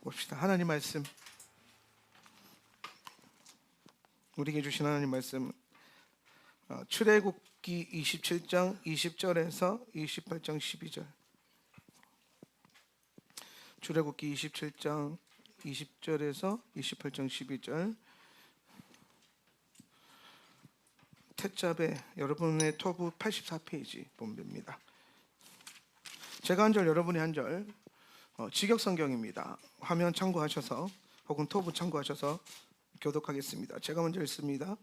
봅시다. 하나님 말씀, 우리에게 주신 하나님 말씀, 출애굽기 27장 20절에서 28장 12절. 출애굽기 27장 20절에서 28장 12절. 택잡에 여러분의 토부 84페이지 보면 됩니다. 제가 한 절, 여러분이 한 절, 직역 성경입니다. 화면 참고하셔서 혹은 토부 참고하셔서 교독하겠습니다. 제가 먼저 읽습니다.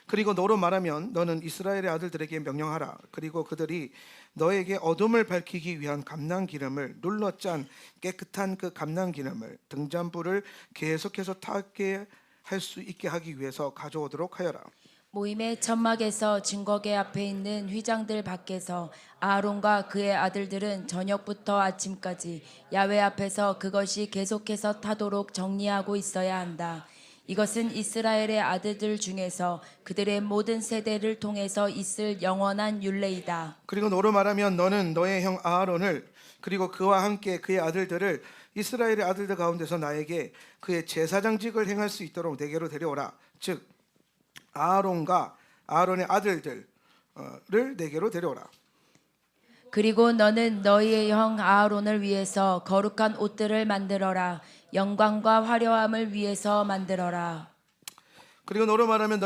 그리고 너로 말하면 너는 이스라엘의 아들들에게 명령하라. 그리고 그들이 너에게 어둠을 밝히기 위한 감난 기름을 눌러 짠 깨끗한 그 감난 기름을 등잔불을 계속해서 타게 할 수 있게 하기 위해서 가져오도록 하여라. 모임의 천막에서 증거계 앞에 있는 휘장들 밖에서 아론과 그의 아들들은 저녁부터 아침까지 야훼 앞에서 그것이 계속해서 타도록 정리하고 있어야 한다. 이것은 이스라엘의 아들들 중에서 그들의 모든 세대를 통해서 있을 영원한 율례이다. 그리고 너로 말하면 너는 너의 형 아론을 그리고 그와 함께 그의 아들들을 이스라엘의 아들들 가운데서 나에게 그의 제사장직을 행할 수 있도록 내게로 데려오라. 즉 아론과 아론의 아들들을 내게로 데려오라. 그리고 너는 너희의 형 아론을 위해서 거룩한 옷들을 만들어라. 영광과 화려함을 위해서 만들어라. 그리고 너로 말하면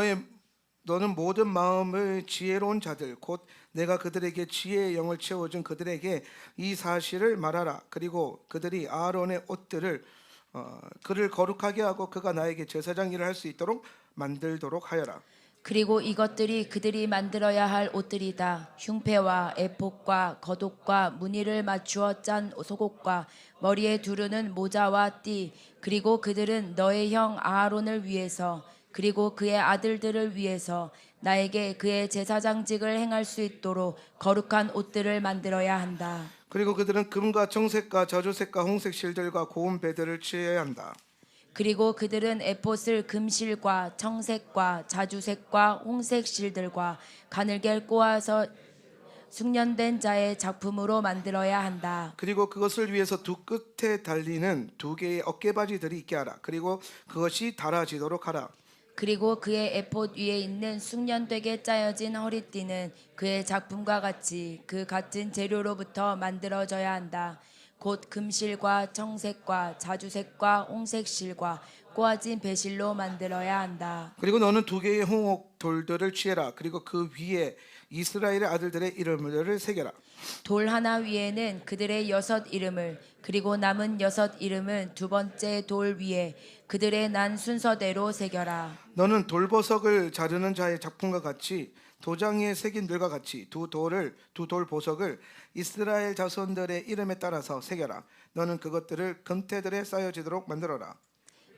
너는 모든 마음의 지혜로운 자들 곧 내가 그들에게 지혜의 영을 채워준 그들에게 이 사실을 말하라. 그리고 그들이 아론의 옷들을 그를 거룩하게 하고 그가 나에게 제사장 일을 할 수 있도록 만들도록 하여라. 그리고 이것들이 그들이 만들어야 할 옷들이다. 흉패와 에봇과 겉옷과 무늬를 맞추어 짠 속옷과 머리에 두르는 모자와 띠. 그리고 그들은 너의 형 아론을 위해서 그리고 그의 아들들을 위해서 나에게 그의 제사장직을 행할 수 있도록 거룩한 옷들을 만들어야 한다. 그리고 그들은 금과 청색과 자주색과 홍색 실들과 고운 배들을 취해야 한다. 그리고 그들은 에봇을 금실과 청색과 자주색과 홍색 실들과 가늘게 꼬아서 숙련된 자의 작품으로 만들어야 한다. 그리고 그것을 위해서 두 끝에 달리는 두 개의 어깨바지들이 있게 하라. 그리고 그것이 달아지도록 하라. 그리고 그의 에봇 위에 있는 숙련되게 짜여진 허리띠는 그의 작품과 같이 그 같은 재료로부터 만들어져야 한다. 곧 금실과 청색과 자주색과 홍색 실과 꼬아진 배실로 만들어야 한다. 그리고 너는 두 개의 홍옥 돌들을 취해라. 그리고 그 위에 이스라엘의 아들들의 이름을 새겨라. 돌 하나 위에는 그들의 6 이름을 그리고 남은 6 이름은 두 번째 돌 위에 그들의 난 순서대로 새겨라. 너는 돌보석을 자르는 자의 작품과 같이 도장에 새긴 들과 같이 두 돌 보석을 이스라엘 자손들의 이름에 따라서 새겨라. 너는 그것들을 금태들에 쌓여지도록 만들어라.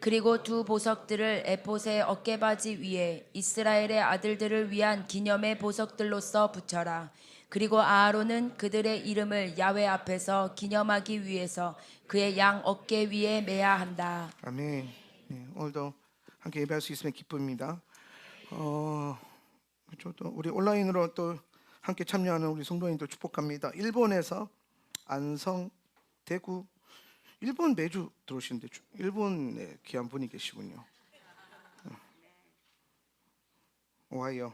그리고 두 보석들을 에봇의 어깨바지 위에 이스라엘의 아들들을 위한 기념의 보석들로서 붙여라. 그리고 아론은 그들의 이름을 야훼 앞에서 기념하기 위해서 그의 양 어깨 위에 매야 한다. 아멘. 네, 오늘도 함께 예배할 수 있으면 기쁩니다. 저도 우리 온라인으로 또 함께 참여하는 우리 성도님들 축복합니다. 일본에서 안성, 대구, 일본 매주 들어오시는데 일본에 귀한 분이 계시군요. 오하이오.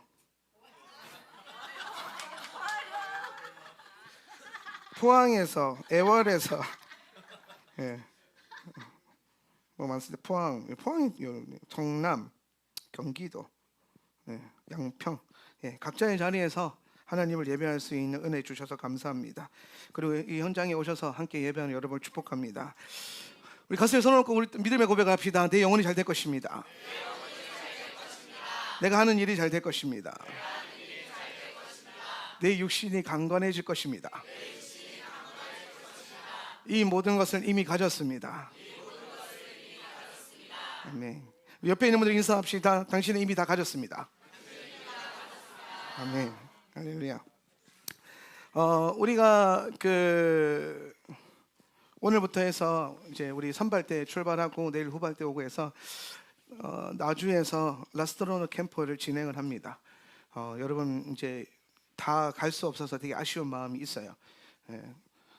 포항에서, 애월에서, 예, 뭐 많습니다. 포항이 성남, 경기도, 예, 양평, 예, 각자의 자리에서 하나님을 예배할 수 있는 은혜 주셔서 감사합니다. 그리고 이 현장에 오셔서 함께 예배하는 여러분을 축복합니다. 우리 가슴에 손을 얹고 우리 믿음의 고백합시다. 내 영혼이 잘 될 것입니다. 내가 하는 일이 잘 될 것입니다. 내 육신이 강건해질 것입니다. 이 모든 것을 이미 가졌습니다. 아멘. 옆에 있는 분들 인사합시다. 당신은 이미 다 가졌습니다. 아멘. 할렐루야. 우리가 오늘부터 해서 이제 우리 선발대 출발하고 내일 후발대 오고 해서 나주에서 라스트로너 캠프를 진행을 합니다. 여러분 이제 다 갈 수 없어서 되게 아쉬운 마음이 있어요. 예,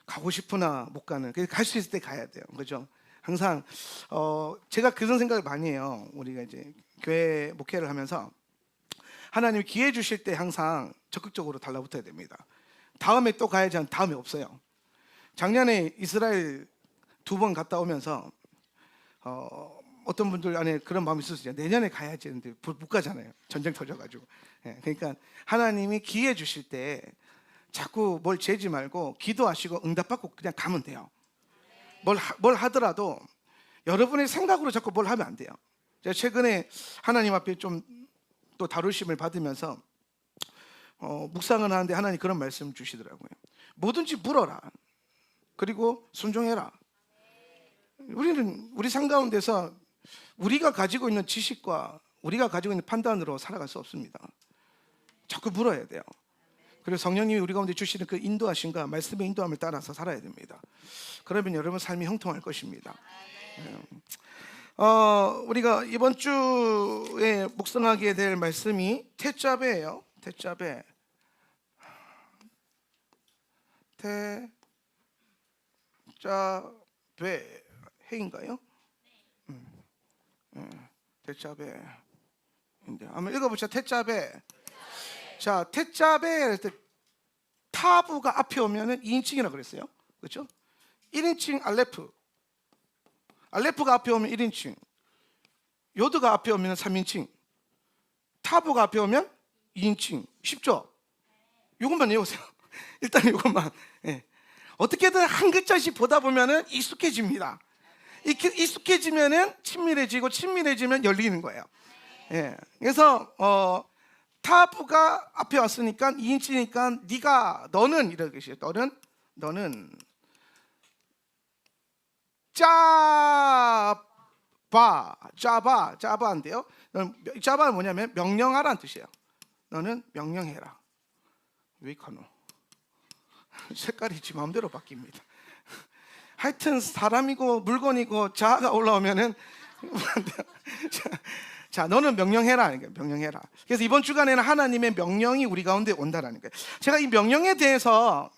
가고 싶으나 못 가는. 갈 수 있을 때 가야 돼요. 그죠? 항상 제가 그런 생각을 많이 해요. 우리가 이제 교회 목회를 하면서 하나님이 기회 주실 때 항상 적극적으로 달라붙어야 됩니다. 다음에 또 가야지 하면 다음에 없어요. 작년에 이스라엘 2번 갔다 오면서 어떤 분들 안에 그런 마음이 있었어요. 내년에 가야지 했는데 못 가잖아요. 전쟁 터져가지고. 그러니까 하나님이 기회 주실 때 자꾸 뭘 재지 말고 기도하시고 응답받고 그냥 가면 돼요. 뭘 하더라도 여러분의 생각으로 자꾸 뭘 하면 안 돼요. 제가 최근에 하나님 앞에 좀 또 다루심을 받으면서 묵상을 하는데 하나님 그런 말씀 주시더라고요. 뭐든지 물어라. 그리고 순종해라. 우리는 우리 삶 가운데서 우리가 가지고 있는 지식과 우리가 가지고 있는 판단으로 살아갈 수 없습니다. 자꾸 물어야 돼요. 그리고 성령님이 우리 가운데 주시는 그 인도하심과 말씀의 인도함을 따라서 살아야 됩니다. 그러면 여러분 삶이 형통할 것입니다. 우리가 이번 주에 묵상하게 될 말씀이 태자배예요. 태자배. 태자배 해인가요? 태자배인데 한번 읽어보자. 태자배. 자, 태자배 할 때 타부가 앞에 오면은 2인칭이라고 그랬어요. 그렇죠? 1인칭 알레프가 앞에 오면 1인칭, 요드가 앞에 오면 3인칭, 타부가 앞에 오면 2인칭. 쉽죠? 이것만 외우세요. 일단 이것만. 어떻게든 한 글자씩 보다 보면은 익숙해집니다. 익숙해지면은 친밀해지면 열리는 거예요. 그래서 타부가 앞에 왔으니까 2인치니까 너는 이렇게 계시죠. 너는 짜바인데요. 짜바는 뭐냐면 명령하라는 뜻이에요. 너는 명령해라. 왜 카노? 색깔이 지 마음대로 바뀝니다. 하여튼 사람이고 물건이고 자아가 올라오면은 자, 너는 명령해라. 명령해라. 그래서 이번 주간에는 하나님의 명령이 우리 가운데 온다라는 거예요. 제가 이 명령에 대해서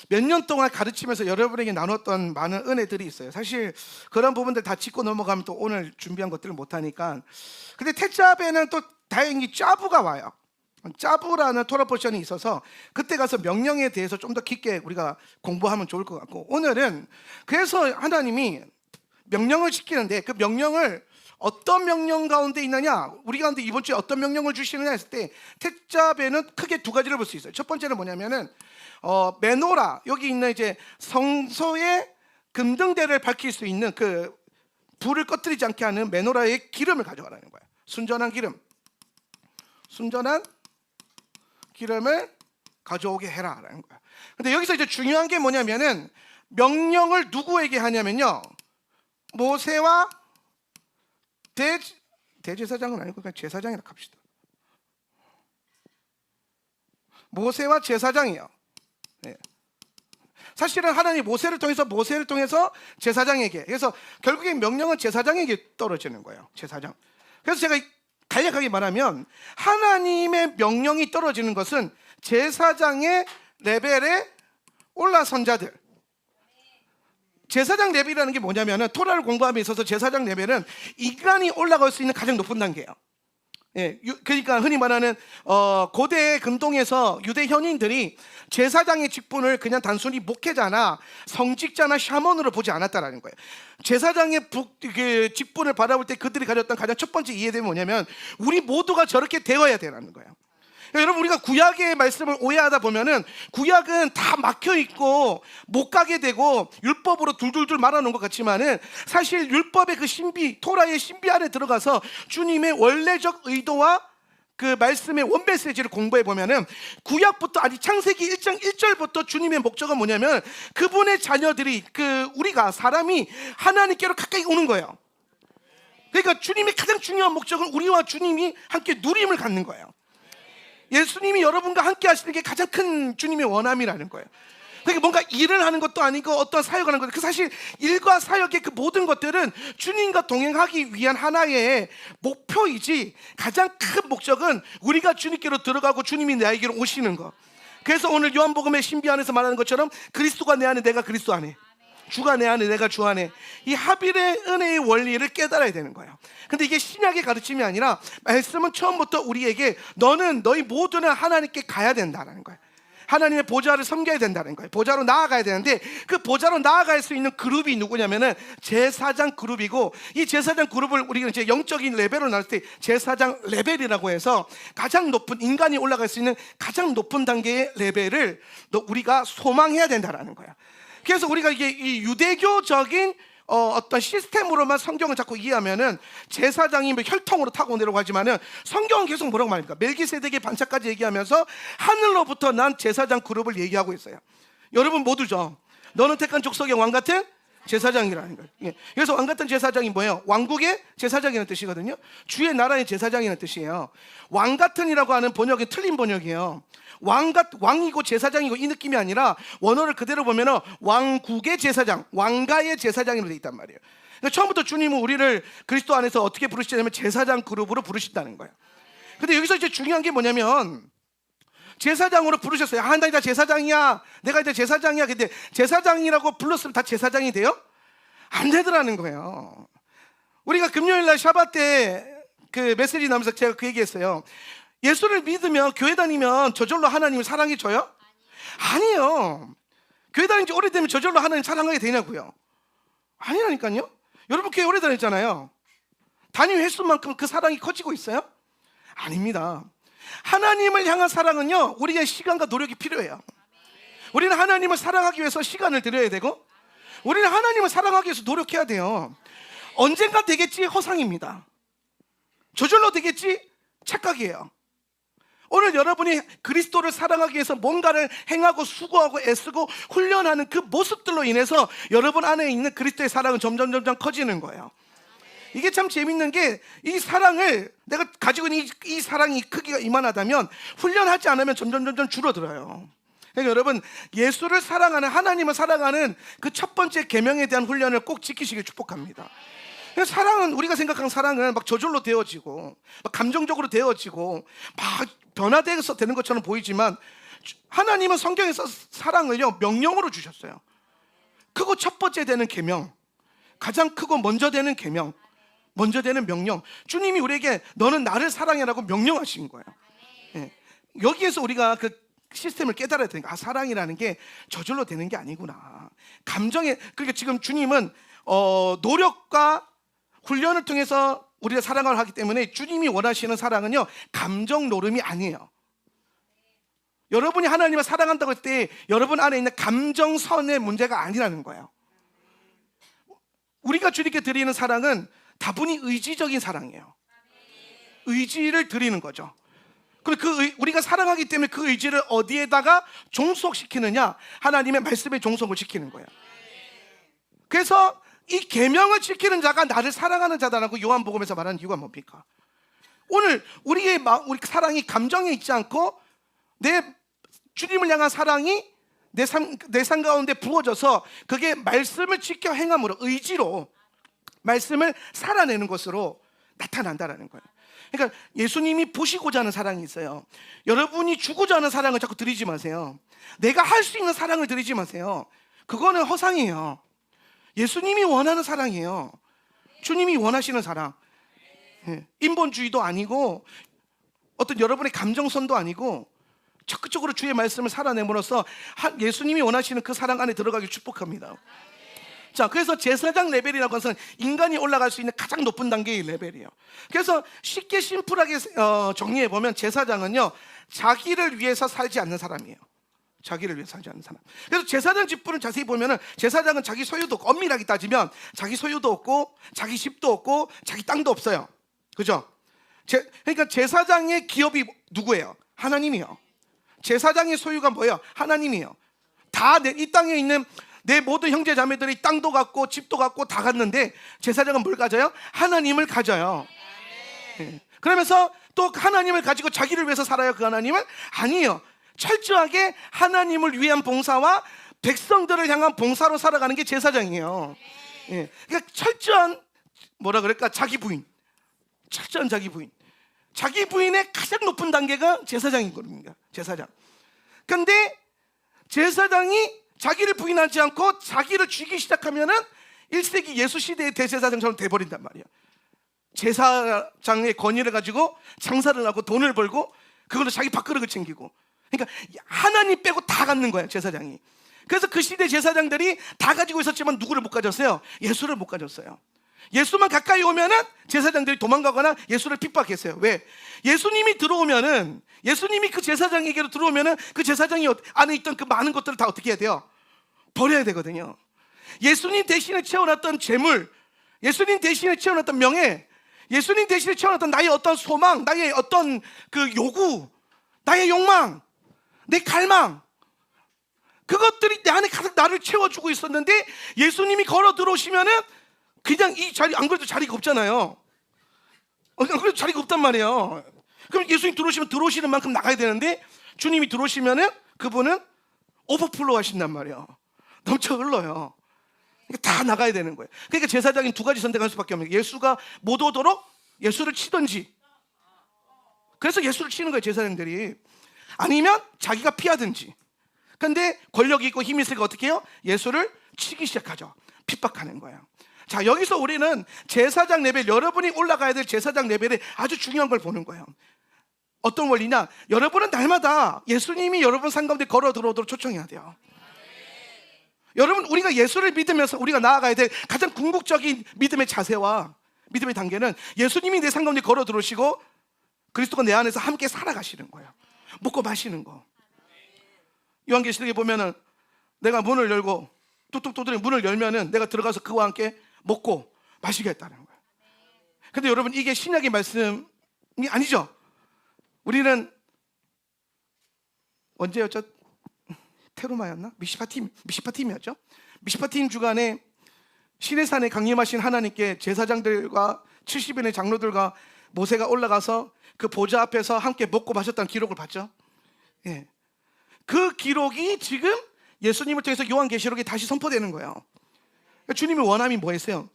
몇 년 동안 가르치면서 여러분에게 나눴던 많은 은혜들이 있어요. 사실 그런 부분들 다 짚고 넘어가면 또 오늘 준비한 것들을 못하니까. 근데 태자배는 또 다행히 짜부가 와요. 짜부라는 토라 포션이 있어서 그때 가서 명령에 대해서 좀 더 깊게 우리가 공부하면 좋을 것 같고, 오늘은 그래서 하나님이 명령을 시키는데 그 명령을 어떤 명령 가운데 있느냐, 우리 가운데 이번 주에 어떤 명령을 주시느냐 했을 때 태자배는 크게 두 가지를 볼 수 있어요. 첫 번째는 뭐냐면은 메노라, 여기 있는 이제 성소의 금등대를 밝힐 수 있는 그 불을 꺼뜨리지 않게 하는 메노라의 기름을 가져가라는 거예요. 순전한 기름을 가져오게 해라라는 거야. 근데 여기서 이제 중요한 게 뭐냐면은 명령을 누구에게 하냐면요, 모세와 대제사장은 아니고 그냥 제사장이라 합시다. 모세와 제사장이요. 사실은 하나님이 모세를 통해서 제사장에게, 그래서 결국에 명령은 제사장에게 떨어지는 거예요. 제사장. 그래서 제가 간략하게 말하면 하나님의 명령이 떨어지는 것은 제사장의 레벨에 올라선 자들. 제사장 레벨이라는 게 뭐냐면 토라를 공부함에 있어서 제사장 레벨은 인간이 올라갈 수 있는 가장 높은 단계예요. 그러니까 흔히 말하는 고대 근동에서 유대 현인들이 제사장의 직분을 그냥 단순히 목회자나 성직자나 샤먼으로 보지 않았다라는 거예요. 제사장의 직분을 바라볼 때 그들이 가졌던 가장 첫 번째 이해됨이 뭐냐면 우리 모두가 저렇게 되어야 되라는 거예요. 여러분, 우리가 구약의 말씀을 오해하다 보면은 구약은 다 막혀 있고 못 가게 되고 율법으로 둘둘둘 말아놓은 것 같지만은 사실 율법의 그 신비, 토라의 신비 안에 들어가서 주님의 원래적 의도와 그 말씀의 원메시지를 공부해 보면은 구약부터, 아니 창세기 1장 1절부터 주님의 목적은 뭐냐면 그분의 자녀들이, 우리가 사람이 하나님께로 가까이 오는 거예요. 그러니까 주님의 가장 중요한 목적은 우리와 주님이 함께 누림을 갖는 거예요. 예수님이 여러분과 함께 하시는 게 가장 큰 주님의 원함이라는 거예요. 그러니까 뭔가 일을 하는 것도 아니고 어떤 사역을 하는 것도, 사실 일과 사역의 그 모든 것들은 주님과 동행하기 위한 하나의 목표이지 가장 큰 목적은 우리가 주님께로 들어가고 주님이 나에게로 오시는 것. 그래서 오늘 요한복음의 신비 안에서 말하는 것처럼 그리스도가 내 안에, 내가 그리스도 안에. 주가 내 안에 내가 주 안에, 이 합일의 은혜의 원리를 깨달아야 되는 거예요. 근데 이게 신약의 가르침이 아니라 말씀은 처음부터 우리에게 너희 모두는 하나님께 가야 된다는 거예요. 하나님의 보좌를 섬겨야 된다는 거예요. 보좌로 나아가야 되는데, 그 보좌로 나아갈 수 있는 그룹이 누구냐면은 제사장 그룹이고, 이 제사장 그룹을 우리가 이제 영적인 레벨로 나눌 때 제사장 레벨이라고 해서 가장 높은, 인간이 올라갈 수 있는 가장 높은 단계의 레벨을 우리가 소망해야 된다라는 거야. 그래서 우리가 이게 이 유대교적인 어떤 시스템으로만 성경을 자꾸 이해하면은 제사장이 뭐 혈통으로 타고 내려고 하지만은 성경은 계속 뭐라고 말합니까? 멜기세덱의 반차까지 얘기하면서 하늘로부터 난 제사장 그룹을 얘기하고 있어요. 여러분 모두죠. 너는 택한 족속의 왕 같은 제사장이라는 거예요. 예. 그래서 왕 같은 제사장이 뭐예요? 왕국의 제사장이라는 뜻이거든요. 주의 나라의 제사장이라는 뜻이에요. 왕 같은이라고 하는 번역이 틀린 번역이에요. 왕이고 제사장이고 이 느낌이 아니라 원어를 그대로 보면은 왕국의 제사장, 왕가의 제사장으로 되어 있단 말이에요. 그러니까 처음부터 주님은 우리를 그리스도 안에서 어떻게 부르시냐면 제사장 그룹으로 부르신다는 거예요. 근데 여기서 이제 중요한 게 뭐냐면 제사장으로 부르셨어요. 나 이제 제사장이야. 내가 이제 제사장이야. 근데 제사장이라고 불렀으면 다 제사장이 돼요? 안 되더라는 거예요. 우리가 금요일 날 샤bat 때 그 메시지 나오면서 제가 그 얘기했어요. 예수를 믿으면 교회 다니면 저절로 하나님을 사랑해 줘요? 아니에요. 교회 다닌 지 오래되면 저절로 하나님 사랑하게 되냐고요? 아니라니까요. 여러분 교회 오래 다녔잖아요. 다닌 횟수만큼 그 사랑이 커지고 있어요? 아닙니다. 하나님을 향한 사랑은요, 우리의 시간과 노력이 필요해요. 우리는 하나님을 사랑하기 위해서 시간을 들여야 되고, 우리는 하나님을 사랑하기 위해서 노력해야 돼요. 언젠가 되겠지 허상입니다. 저절로 되겠지 착각이에요. 오늘 여러분이 그리스도를 사랑하기 위해서 뭔가를 행하고 수고하고 애쓰고 훈련하는 그 모습들로 인해서 여러분 안에 있는 그리스도의 사랑은 점점 커지는 거예요. 이게 참 재밌는 게, 이 사랑을 내가 가지고 있는 이 사랑이 크기가 이만하다면 훈련하지 않으면 점점 줄어들어요. 그러니까 여러분, 예수를 사랑하는, 하나님을 사랑하는 그 첫 번째 계명에 대한 훈련을 꼭 지키시길 축복합니다. 사랑은, 우리가 생각하는 사랑은 막 저절로 되어지고 막 감정적으로 되어지고 막 변화돼서 되는 것처럼 보이지만, 하나님은 성경에서 사랑을요 명령으로 주셨어요. 크고 첫 번째 되는 계명, 가장 크고 먼저 되는 계명, 먼저 되는 명령, 주님이 우리에게 너는 나를 사랑해라고 명령하신 거예요. 예. 여기에서 우리가 그 시스템을 깨달아야 되니까, 사랑이라는 게 저절로 되는 게 아니구나. 감정에, 그러니까 지금 주님은 노력과 훈련을 통해서 우리가 사랑을 하기 때문에 주님이 원하시는 사랑은요 감정 노름이 아니에요. 여러분이 하나님을 사랑한다고 할 때 여러분 안에 있는 감정선의 문제가 아니라는 거예요. 우리가 주님께 드리는 사랑은 다분히 의지적인 사랑이에요. 의지를 드리는 거죠. 그리고 우리가 사랑하기 때문에 그 의지를 어디에다가 종속시키느냐? 하나님의 말씀에 종속을 시키는 거예요. 그래서 이 계명을 지키는 자가 나를 사랑하는 자다라고 요한복음에서 말하는 이유가 뭡니까? 오늘 우리 사랑이 감정에 있지 않고 내 주님을 향한 사랑이 내 삶 가운데 부어져서 그게 말씀을 지켜 행함으로, 의지로 말씀을 살아내는 것으로 나타난다라는 거예요. 그러니까 예수님이 보시고자 하는 사랑이 있어요. 여러분이 주고자 하는 사랑을 자꾸 드리지 마세요. 내가 할 수 있는 사랑을 드리지 마세요. 그거는 허상이에요. 예수님이 원하는 사랑이에요. 주님이 원하시는 사랑. 인본주의도 아니고 어떤 여러분의 감정선도 아니고 적극적으로 주의 말씀을 살아내므로써 예수님이 원하시는 그 사랑 안에 들어가길 축복합니다. 자, 그래서 제사장 레벨이라고 하는 것은 인간이 올라갈 수 있는 가장 높은 단계의 레벨이에요. 그래서 쉽게 심플하게 정리해보면 제사장은요 자기를 위해서 살지 않는 사람이에요. 자기를 위해서 살지 않는 사람. 그래서 제사장 직분을 자세히 보면은 제사장은 자기 소유도 없고, 엄밀하게 따지면 자기 소유도 없고 자기 집도 없고 자기 땅도 없어요. 그죠? 그러니까 제사장의 기업이 누구예요? 하나님이요. 제사장의 소유가 뭐예요? 하나님이에요. 다 이 땅에 있는 내 모든 형제 자매들이 땅도 갖고 집도 갖고 다 갖는데 제사장은 뭘 가져요? 하나님을 가져요. 그러면서 또 하나님을 가지고 자기를 위해서 살아요? 그 하나님은? 아니에요. 철저하게 하나님을 위한 봉사와 백성들을 향한 봉사로 살아가는 게 제사장이에요. 그러니까 철저한 자기 부인, 철저한 자기 부인. 자기 부인의 가장 높은 단계가 제사장인 겁니다. 제사장. 근데 제사장이 자기를 부인하지 않고 자기를 죽이기 시작하면은 1세기 예수 시대의 대제사장처럼 돼버린단 말이에요. 제사장의 권위를 가지고 장사를 하고 돈을 벌고 그걸로 자기 밥그릇을 챙기고, 그러니까 하나님 빼고 다 갖는 거예요, 제사장이. 그래서 그 시대 제사장들이 다 가지고 있었지만 누구를 못 가졌어요? 예수를 못 가졌어요. 예수만 가까이 오면은 제사장들이 도망가거나 예수를 핍박했어요. 왜? 예수님이 들어오면은, 예수님이 그 제사장에게로 들어오면은 그 제사장이 안에 있던 그 많은 것들을 다 어떻게 해야 돼요? 버려야 되거든요. 예수님 대신에 채워놨던 재물, 예수님 대신에 채워놨던 명예, 예수님 대신에 채워놨던 나의 어떤 소망, 나의 어떤 그 요구, 나의 욕망, 내 갈망, 그것들이 내 안에 가득 나를 채워주고 있었는데 예수님이 걸어 들어오시면은 그냥 이 자리, 안 그래도 자리가 없잖아요. 안 그래도 자리가 없단 말이에요. 그럼 예수님 들어오시면 들어오시는 만큼 나가야 되는데 주님이 들어오시면은 그분은 오버플로우 하신단 말이에요. 넘쳐 흘러요. 그러니까 다 나가야 되는 거예요. 그러니까 제사장이 두 가지 선택할 수밖에 없는 거예요. 예수가 못 오도록 예수를 치든지, 그래서 예수를 치는 거예요, 제사장들이. 아니면 자기가 피하든지. 근데 권력이 있고 힘이 있으니까 어떻게 해요? 예수를 치기 시작하죠. 핍박하는 거예요. 자, 여기서 우리는 제사장 레벨, 여러분이 올라가야 될 제사장 레벨에 아주 중요한 걸 보는 거예요. 어떤 원리냐? 여러분은 날마다 예수님이 여러분 삶 가운데 걸어 들어오도록 초청해야 돼요. 여러분, 우리가 예수를 믿으면서 우리가 나아가야 될 가장 궁극적인 믿음의 자세와 믿음의 단계는 예수님이 내 삶 가운데 걸어 들어오시고 그리스도가 내 안에서 함께 살아가시는 거예요. 먹고 마시는 거. 요한계시록에 보면은 내가 문을 열고 뚝뚝 두드려 문을 열면은 내가 들어가서 그와 함께 먹고 마시겠다는 거예요. 근데 여러분, 이게 신약의 말씀이 아니죠. 우리는 언제였죠? 테루마였나? 미시파팀이었죠. 미시파팀 주간에 시내산에 강림하신 하나님께 제사장들과 70인의 장로들과 모세가 올라가서 그 보좌 앞에서 함께 먹고 마셨다는 기록을 봤죠. 예. 그 기록이 지금 예수님을 통해서 요한계시록에 다시 선포되는 거예요. 그러니까 주님의 원함이 뭐였어요?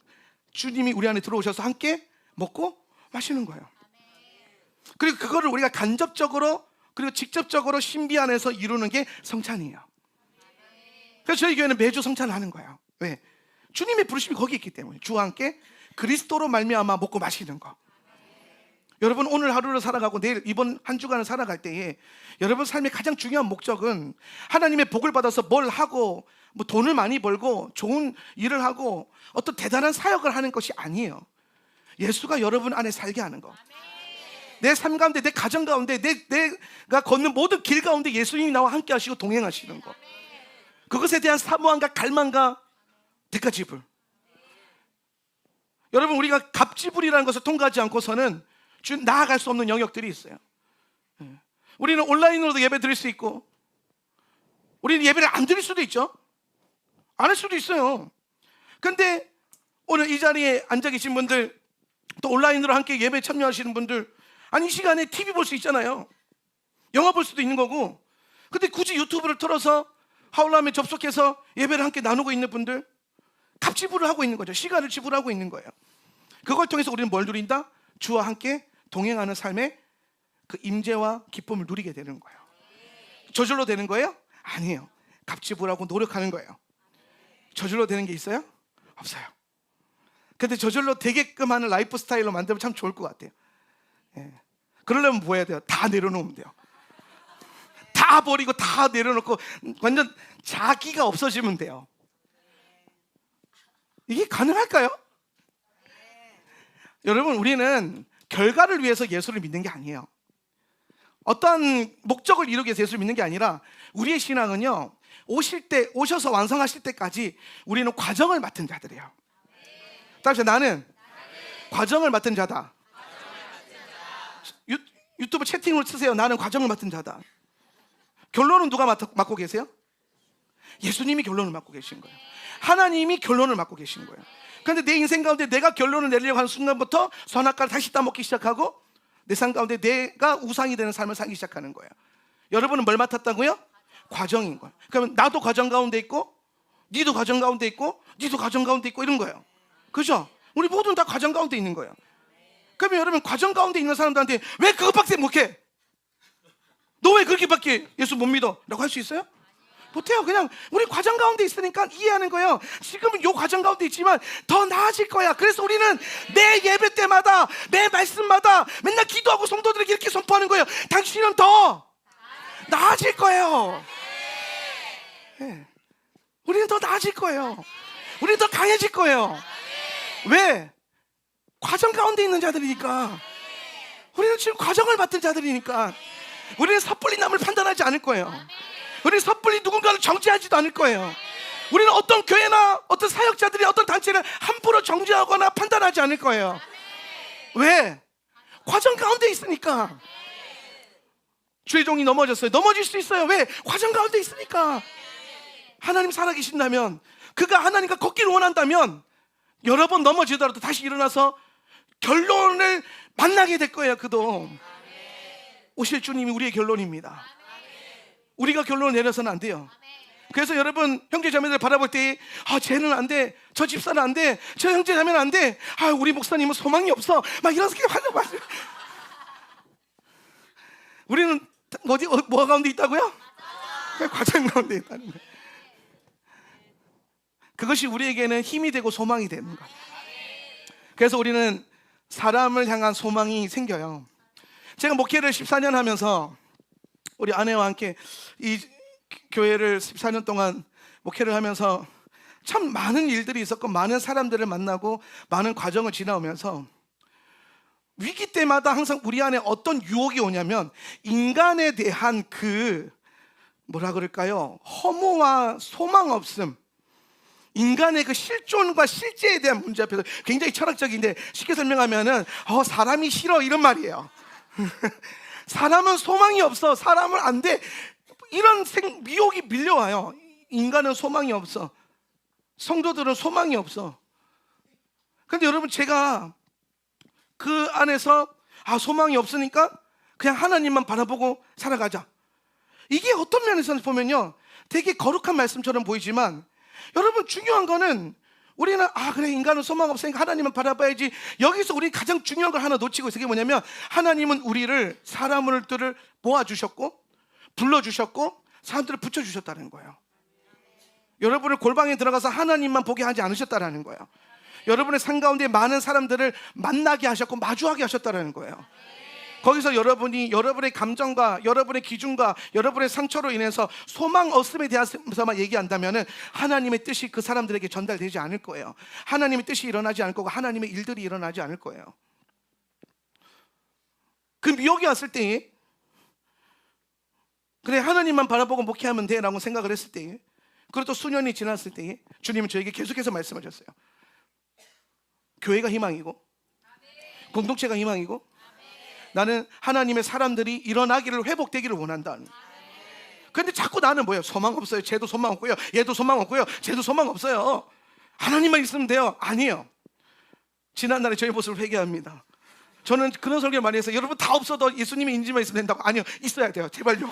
주님이 우리 안에 들어오셔서 함께 먹고 마시는 거예요. 그리고 그거를 우리가 간접적으로 그리고 직접적으로 신비 안에서 이루는 게 성찬이에요. 그래서 저희 교회는 매주 성찬을 하는 거예요. 왜? 주님의 부르심이 거기 있기 때문에. 주와 함께 그리스도로 말미암아 먹고 마시는 거. 여러분, 오늘 하루를 살아가고 내일 이번 한 주간을 살아갈 때에 여러분 삶의 가장 중요한 목적은 하나님의 복을 받아서 뭘 하고 뭐 돈을 많이 벌고 좋은 일을 하고 어떤 대단한 사역을 하는 것이 아니에요. 예수가 여러분 안에 살게 하는 거. 내 삶 가운데, 내 가정 가운데, 내가 걷는 모든 길 가운데 예수님이 나와 함께 하시고 동행하시는 거. 그것에 대한 사모함과 갈망과 대가지불. 여러분, 우리가 갑지불이라는 것을 통과하지 않고서는 나아갈 수 없는 영역들이 있어요. 우리는 온라인으로도 예배 드릴 수 있고, 우리는 예배를 안 드릴 수도 있죠. 안 할 수도 있어요. 근데 오늘 이 자리에 앉아 계신 분들, 또 온라인으로 함께 예배에 참여하시는 분들, 아니 이 시간에 TV 볼 수 있잖아요. 영화 볼 수도 있는 거고. 근데 굳이 유튜브를 틀어서 하울람에 접속해서 예배를 함께 나누고 있는 분들, 갑지불을 하고 있는 거죠. 시간을 지불하고 있는 거예요. 그걸 통해서 우리는 뭘 누린다? 주와 함께 동행하는 삶의 그 임재와 기쁨을 누리게 되는 거예요. 저절로 되는 거예요? 아니에요. 갑지불하고 노력하는 거예요. 저절로 되는 게 있어요? 없어요. 근데 저절로 되게끔 하는 라이프 스타일로 만들면 참 좋을 것 같아요. 예. 그러려면 뭐 해야 돼요? 다 내려놓으면 돼요. 다 버리고 다 내려놓고 완전 자기가 없어지면 돼요. 이게 가능할까요? 여러분, 우리는 결과를 위해서 예수를 믿는 게 아니에요. 어떤 목적을 이루기 위해서 예수를 믿는 게 아니라 우리의 신앙은요, 오셔서 완성하실 때까지 우리는 과정을 맡은 자들이에요. 따라서 나는 과정을 맡은 자다. 유튜브 채팅으로 치세요. 나는 과정을 맡은 자다. 결론은 누가 맡고 계세요? 예수님이 결론을 맡고 계신 거예요. 하나님이 결론을 맡고 계신 거예요. 그런데 내 인생 가운데 내가 결론을 내리려고 하는 순간부터 선악과를 다시 따먹기 시작하고 내 삶 가운데 내가 우상이 되는 삶을 살기 시작하는 거예요. 여러분은 뭘 맡았다고요? 과정인 거예요. 그러면 나도 과정 가운데 있고 니도 과정 가운데 있고 니도 과정 가운데 있고 이런 거예요. 그죠? 우리 모두는 다 과정 가운데 있는 거예요. 그러면 여러분, 과정 가운데 있는 사람들한테 왜 그것밖에 못해? 너 왜 그렇게밖에 예수 못 믿어? 라고 할 수 있어요? 못해요. 그냥 우리 과정 가운데 있으니까 이해하는 거예요. 지금은 요 과정 가운데 있지만 더 나아질 거야. 그래서 우리는 매 예배 때마다, 매 말씀마다 맨날 기도하고 성도들에게 이렇게 선포하는 거예요. 당신은 더 나아질 거예요. 네. 우리는 더 나아질 거예요. 우리는 더 강해질 거예요. 왜? 과정 가운데 있는 자들이니까. 우리는 지금 과정을 맡은 자들이니까. 우리는 섣불리 남을 판단하지 않을 거예요. 우리는 섣불리 누군가를 정죄하지도 않을 거예요. 우리는 어떤 교회나 어떤 사역자들이 어떤 단체를 함부로 정죄하거나 판단하지 않을 거예요. 왜? 과정 가운데 있으니까. 주의 종이 넘어졌어요. 넘어질 수 있어요. 왜? 과정 가운데 있으니까. 하나님 살아계신다면, 그가 하나님과 걷기를 원한다면 여러 번 넘어지더라도 다시 일어나서 결론을 만나게 될 거예요. 그도 오실 주님이 우리의 결론입니다. 우리가 결론을 내려서는 안 돼요. 그래서 여러분, 형제자매들 바라볼 때 쟤는 안 돼, 저 집사는 안 돼, 저 형제자매는 안 돼, 우리 목사님은 소망이 없어, 막 이런 생각 하지 마세요. 우리는 뭐 가운데 있다고요? 과정 가운데 있다는 거예요. 그것이 우리에게는 힘이 되고 소망이 되는 거예요. 그래서 우리는 사람을 향한 소망이 생겨요. 제가 목회를 14년 하면서 우리 아내와 함께 이 교회를 14년 동안 목회를 하면서 참 많은 일들이 있었고, 많은 사람들을 만나고 많은 과정을 지나오면서 위기 때마다 항상 우리 안에 어떤 유혹이 오냐면, 인간에 대한 그 뭐라 그럴까요? 허무와 소망 없음, 인간의 그 실존과 실제에 대한 문제 앞에서 굉장히 철학적인데, 쉽게 설명하면은 사람이 싫어, 이런 말이에요. 사람은 소망이 없어, 사람은 안 돼, 이런 미혹이 밀려와요. 인간은 소망이 없어, 성도들은 소망이 없어. 근데 여러분, 제가 그 안에서 소망이 없으니까 그냥 하나님만 바라보고 살아가자, 이게 어떤 면에서 보면요 되게 거룩한 말씀처럼 보이지만, 여러분, 중요한 거는 우리는 그래, 인간은 소망 없으니까 하나님은 바라봐야지. 여기서 우리 가장 중요한 걸 하나 놓치고 있어요. 그게 뭐냐면, 하나님은 우리를, 사람들을 모아주셨고 불러주셨고 사람들을 붙여주셨다는 거예요. 여러분을 골방에 들어가서 하나님만 보게 하지 않으셨다는 거예요. 여러분의 삶 가운데 많은 사람들을 만나게 하셨고 마주하게 하셨다는 거예요. 거기서 여러분이 여러분의 감정과 여러분의 기준과 여러분의 상처로 인해서 소망 없음에 대해서만 얘기한다면 하나님의 뜻이 그 사람들에게 전달되지 않을 거예요. 하나님의 뜻이 일어나지 않을 거고 하나님의 일들이 일어나지 않을 거예요. 그 미혹이 왔을 때, 그래, 하나님만 바라보고 목회하면 돼 라고 생각을 했을 때, 그리고 또 수년이 지났을 때 주님은 저에게 계속해서 말씀하셨어요. 교회가 희망이고 공동체가 희망이고, 나는 하나님의 사람들이 일어나기를, 회복되기를 원한다. 그런데 자꾸 나는 뭐예요? 소망 없어요. 쟤도 소망 없고요, 얘도 소망 없고요, 쟤도 소망 없어요. 하나님만 있으면 돼요. 아니에요. 지난날에 저희 모습을 회개합니다. 저는 그런 설교를 많이 해서, 여러분 다 없어도 예수님의 인지만 있으면 된다고. 아니요, 있어야 돼요. 제발요.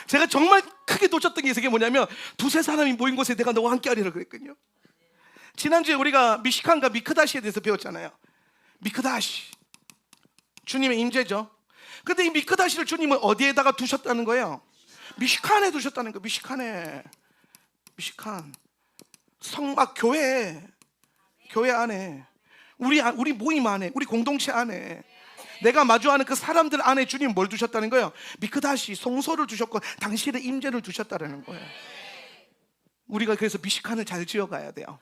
제가 정말 크게 놓쳤던 게 그게 뭐냐면, 두세 사람이 모인 곳에 내가 너와 함께 하리라 그랬거든요. 지난주에 우리가 미시칸과 미크다시에 대해서 배웠잖아요. 미크다시, 주님의 임재죠. 근데 이 미크다시를 주님은 어디에다가 두셨다는 거예요? 미시칸에 두셨다는 거예요. 미시칸 성막, 교회 안에, 우리 모임 안에, 우리 공동체 안에, 내가 마주하는 그 사람들 안에 주님 뭘 두셨다는 거예요? 미크다시, 성소를 두셨고 당신의 임재를 두셨다는 거예요. 우리가 그래서 미시칸을 잘 지어가야 돼요.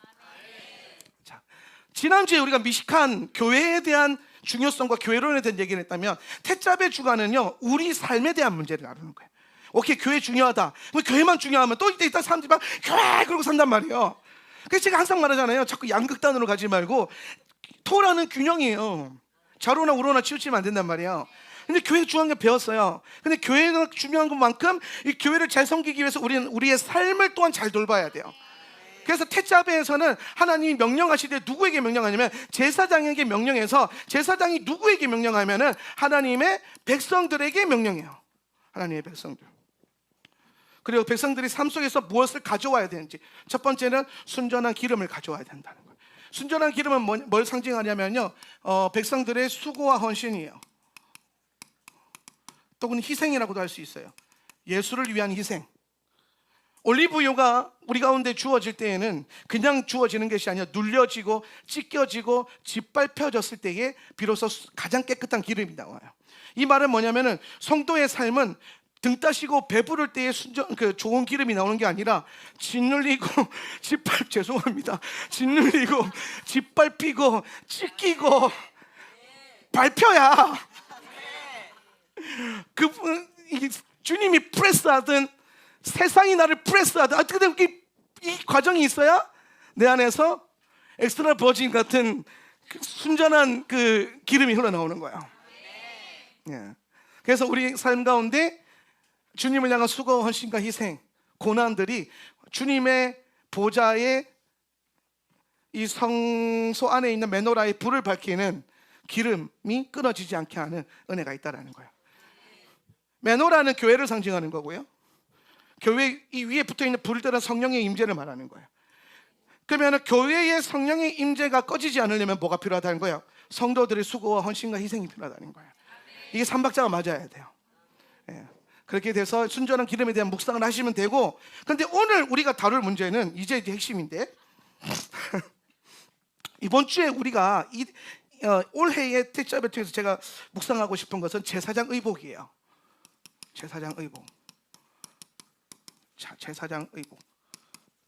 자, 지난주에 우리가 미시칸 교회에 대한 중요성과 교회론에 대한 얘기를 했다면, 태자베 주간은요 우리 삶에 대한 문제를 나누는 거예요. 오케이, 교회 중요하다. 교회만 중요하면 또 이때 사람들이 막 교회 그러고 산단 말이에요. 그래서 제가 항상 말하잖아요. 자꾸 양극단으로 가지 말고, 토라는 균형이에요. 좌로나 우로나 치우치면 안 된단 말이에요. 근데 교회 중요한 게 배웠어요. 근데 교회가 중요한 것만큼 이 교회를 잘 섬기기 위해서 우리는 우리의 삶을 또한 잘 돌봐야 돼요. 그래서 태자베에서는 하나님이 명령하실 때 누구에게 명령하냐면, 제사장에게 명령해서, 제사장이 누구에게 명령하면은 하나님의 백성들에게 명령해요. 하나님의 백성들. 그리고 백성들이 삶 속에서 무엇을 가져와야 되는지, 첫 번째는 순전한 기름을 가져와야 된다는 거예요. 순전한 기름은 뭘 상징하냐면요, 백성들의 수고와 헌신이에요. 또는 희생이라고도 할 수 있어요. 예수를 위한 희생. 올리브유가 우리 가운데 주어질 때에는 그냥 주어지는 것이 아니라 눌려지고 찢겨지고 짓밟혀졌을 때에 비로소 가장 깨끗한 기름이 나와요. 이 말은 뭐냐면은 성도의 삶은 등 따시고 배부를 때에 좋은 기름이 나오는 게 아니라 짓눌리고 죄송합니다. 짓눌리고 짓밟히고 찢기고 밟혀야 주님이 프레스하든 세상이 나를 프레스하든 어떻게든 이 과정이 있어야 내 안에서 엑스트라 버진 같은 순전한 그 기름이 흘러나오는 거예요. 예. 그래서 우리 삶 가운데 주님을 향한 수고와 헌신과 희생, 고난들이 주님의 보좌의 이 성소 안에 있는 메노라의 불을 밝히는 기름이 끊어지지 않게 하는 은혜가 있다라는 거예요. 메노라는 교회를 상징하는 거고요. 교회 이 위에 붙어있는 불들은 성령의 임재를 말하는 거예요. 그러면 교회의 성령의 임재가 꺼지지 않으려면 뭐가 필요하다는 거예요? 성도들의 수고와 헌신과 희생이 필요하다는 거예요. 이게 삼박자가 맞아야 돼요. 예. 그렇게 돼서 순전한 기름에 대한 묵상을 하시면 되고, 근데 오늘 우리가 다룰 문제는 이제 핵심인데 이번 주에 우리가 올해의 택자를 통해서 제가 묵상하고 싶은 것은 제사장 의복이에요. 제사장 의복. 자, 제사장 의복.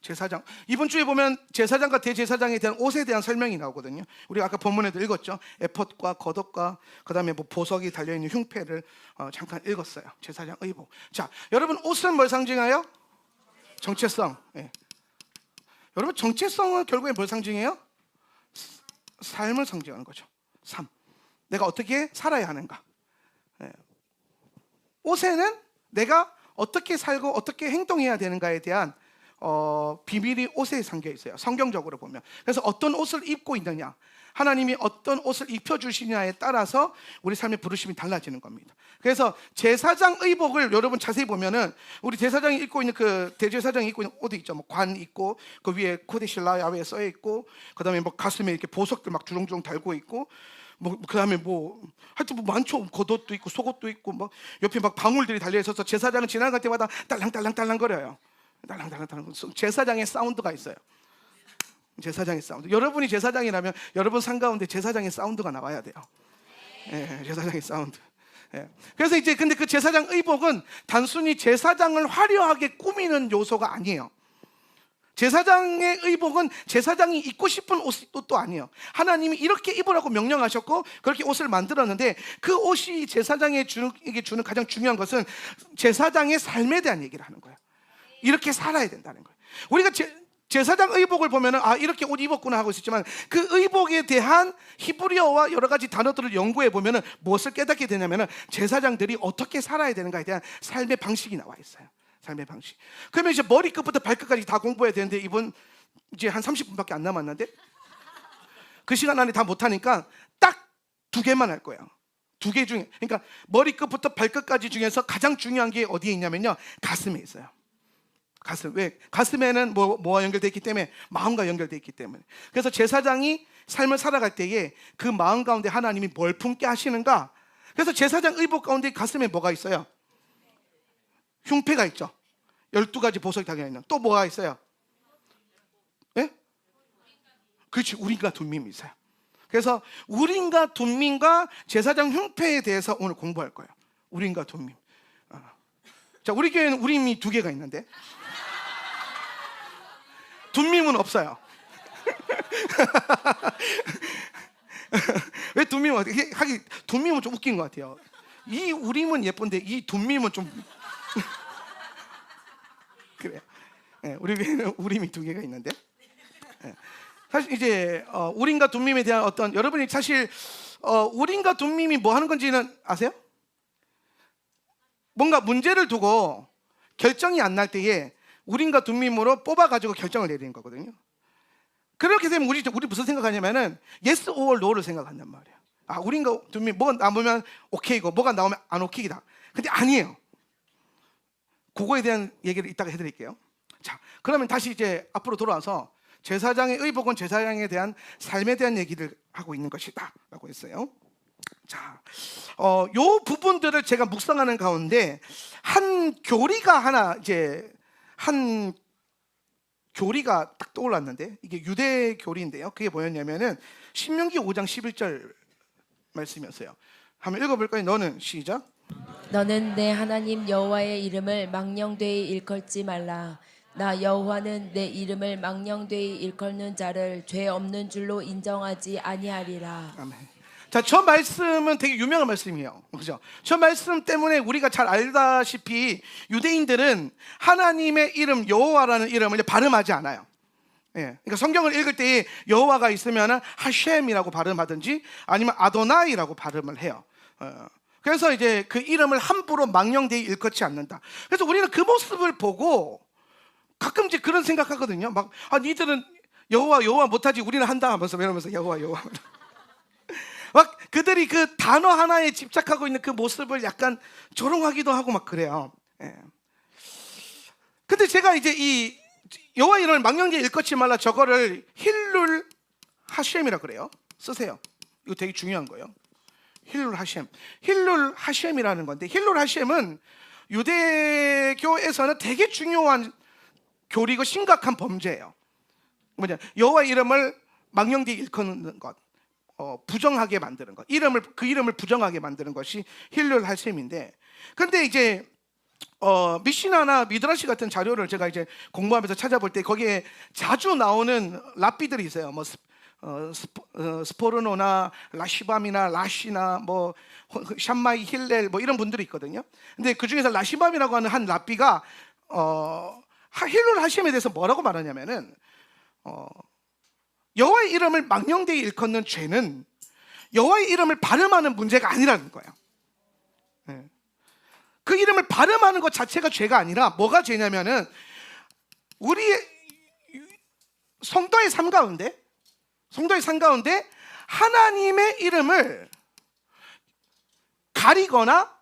제사장. 이번 주에 보면 제사장과 대제사장에 대한 옷에 대한 설명이 나오거든요. 우리가 아까 본문에도 읽었죠. 에폿과 겉옷과 그다음에 뭐 보석이 달려 있는 흉패를 잠깐 읽었어요. 제사장 의복. 자, 여러분 옷은 뭘 상징해요? 정체성. 예. 여러분 정체성은 결국에 뭘 상징해요? 삶을 상징하는 거죠. 삶. 내가 어떻게 살아야 하는가. 예. 옷에는 내가 어떻게 살고 어떻게 행동해야 되는가에 대한 비밀이 옷에 담겨 있어요. 성경적으로 보면. 그래서 어떤 옷을 입고 있느냐, 하나님이 어떤 옷을 입혀주시냐에 따라서 우리 삶의 부르심이 달라지는 겁니다. 그래서 제사장 의복을 여러분 자세히 보면은 우리 제사장이 입고 있는 그 대제사장이 입고 있는 옷이 있죠. 뭐 관 있고 그 위에 코데실라 야외에 써 있고 그다음에 뭐 가슴에 이렇게 보석들 막 주렁주렁 달고 있고 뭐 그다음에 뭐 하여튼 뭐 많죠. 겉옷도 있고 속옷도 있고 뭐 옆에 막 방울들이 달려 있어서 제사장은 지나갈 때마다 딸랑딸랑딸랑 거려요. 딸랑딸랑딸랑. 제사장의 사운드가 있어요. 제사장의 사운드. 여러분이 제사장이라면 여러분 삶 가운데 제사장의 사운드가 나와야 돼요. 예, 제사장의 사운드. 예. 그래서 이제 근데 그 제사장 의복은 단순히 제사장을 화려하게 꾸미는 요소가 아니에요. 제사장의 의복은 제사장이 입고 싶은 옷도 아니에요. 하나님이 이렇게 입으라고 명령하셨고 그렇게 옷을 만들었는데 그 옷이 제사장에게 주는 가장 중요한 것은 제사장의 삶에 대한 얘기를 하는 거예요. 이렇게 살아야 된다는 거예요. 우리가 제사장 의복을 보면은 이렇게 옷 입었구나 하고 있었지만 그 의복에 대한 히브리어와 여러 가지 단어들을 연구해 보면은 무엇을 깨닫게 되냐면은 제사장들이 어떻게 살아야 되는가에 대한 삶의 방식이 나와 있어요. 삶의 방식. 그러면 이제 머리끝부터 발끝까지 다 공부해야 되는데 이번 이제 한 30분밖에 안 남았는데 그 시간 안에 다 못하니까 딱 2개만 할 거예요. 2개 중에, 그러니까 머리끝부터 발끝까지 중에서 가장 중요한 게 어디에 있냐면요, 가슴에 있어요. 가슴. 왜? 가슴에는 뭐와 연결되어 있기 때문에, 마음과 연결되어 있기 때문에. 그래서 제사장이 삶을 살아갈 때에 그 마음 가운데 하나님이 뭘 품게 하시는가. 그래서 제사장 의복 가운데 가슴에 뭐가 있어요? 흉패가 있죠. 12가지 보석이 달려 있는. 또 뭐가 있어요? 예? 그렇지. 우림과 둠밈이 있어요. 그래서 우림과 둠밈과 제사장 흉패에 대해서 오늘 공부할 거예요. 우림과 둠밈. 자, 우리 교회는 우림이 2개가 있는데 둠밈은 없어요. 왜 둠밈은 어떻게 하기? 둠밈은 좀 웃긴 것 같아요. 이 우림은 예쁜데 이 둠밈은 좀 그래요. 네, 우리 교회는 우림이 2개가 있는데 네. 사실 이제 우림과 둠밈에 대한 어떤, 여러분이 사실 우림과 둠밈이 뭐 하는 건지는 아세요? 뭔가 문제를 두고 결정이 안 날 때에 우림과 둠밈으로 뽑아가지고 결정을 내리는 거거든요. 그렇게 되면 우리 무슨 생각하냐면은 yes or no를 생각한단 말이에요. 우림과 둠밈 뭐가 나오면 오케이고 뭐가 나오면 안 오케이다. 근데 아니에요. 그거에 대한 얘기를 이따가 해드릴게요. 자, 그러면 다시 이제 앞으로 돌아와서 제사장의 의복은 제사장에 대한 삶에 대한 얘기를 하고 있는 것이다 라고 했어요. 자, 요 부분들을 제가 묵상하는 가운데 한 교리가 하나 한 교리가 딱 떠올랐는데 이게 유대 교리인데요. 그게 뭐였냐면은 신명기 5장 11절 말씀이었어요. 한번 읽어볼까요? 너는 시작. 너는 내 하나님 여호와의 이름을 망령되이 일컬지 말라. 나 여호와는 내 이름을 망령되이 일컫는 자를 죄 없는 줄로 인정하지 아니하리라. 아멘. 자, 저 말씀은 되게 유명한 말씀이에요. 그죠? 저 말씀 때문에 우리가 잘 알다시피 유대인들은 하나님의 이름 여호와라는 이름을 발음하지 않아요. 예. 그러니까 성경을 읽을 때 여호와가 있으면 하셴이라고 발음하든지 아니면 아도나이라고 발음을 해요. 그래서 이제 그 이름을 함부로 망령되이 일컫지 않는다. 그래서 우리는 그 모습을 보고 가끔 이제 그런 생각하거든요. 막 니들은 여호와 못하지 우리는 한다 하면서 이러면서 여호와 막 그들이 그 단어 하나에 집착하고 있는 그 모습을 약간 조롱하기도 하고 막 그래요. 예. 근데 제가 이제 이 여호와 이름을 망령되이 일컫지 말라 저거를 힐룰 하셴이라 그래요. 쓰세요. 이거 되게 중요한 거예요. 힐룰 하셴. 힐룰 하셴이라는 건데 힐룰 하셴은 유대교에서는 되게 중요한 교리고 심각한 범죄예요. 뭐냐? 여호와 이름을 망령되이 일컫는 것, 부정하게 만드는 것, 그 이름을 부정하게 만드는 것이 힐룰 하셴인데, 근데 이제 미시나나 미드라시 같은 자료를 제가 이제 공부하면서 찾아볼 때 거기에 자주 나오는 랍비들이 있어요. 뭐 스포르노나 라시밤이나 라시나 뭐 샴마이 힐렐 뭐 이런 분들이 있거든요. 근데 그 중에서 라시밤이라고 하는 한 랍비가 힐룰 하셴에 대해서 뭐라고 말하냐면은 여호와의 이름을 망령되이 일컫는 죄는 여호와의 이름을 발음하는 문제가 아니라는 거예요. 네. 그 이름을 발음하는 것 자체가 죄가 아니라 뭐가 죄냐면은 우리의 성도의 삶 가운데 하나님의 이름을 가리거나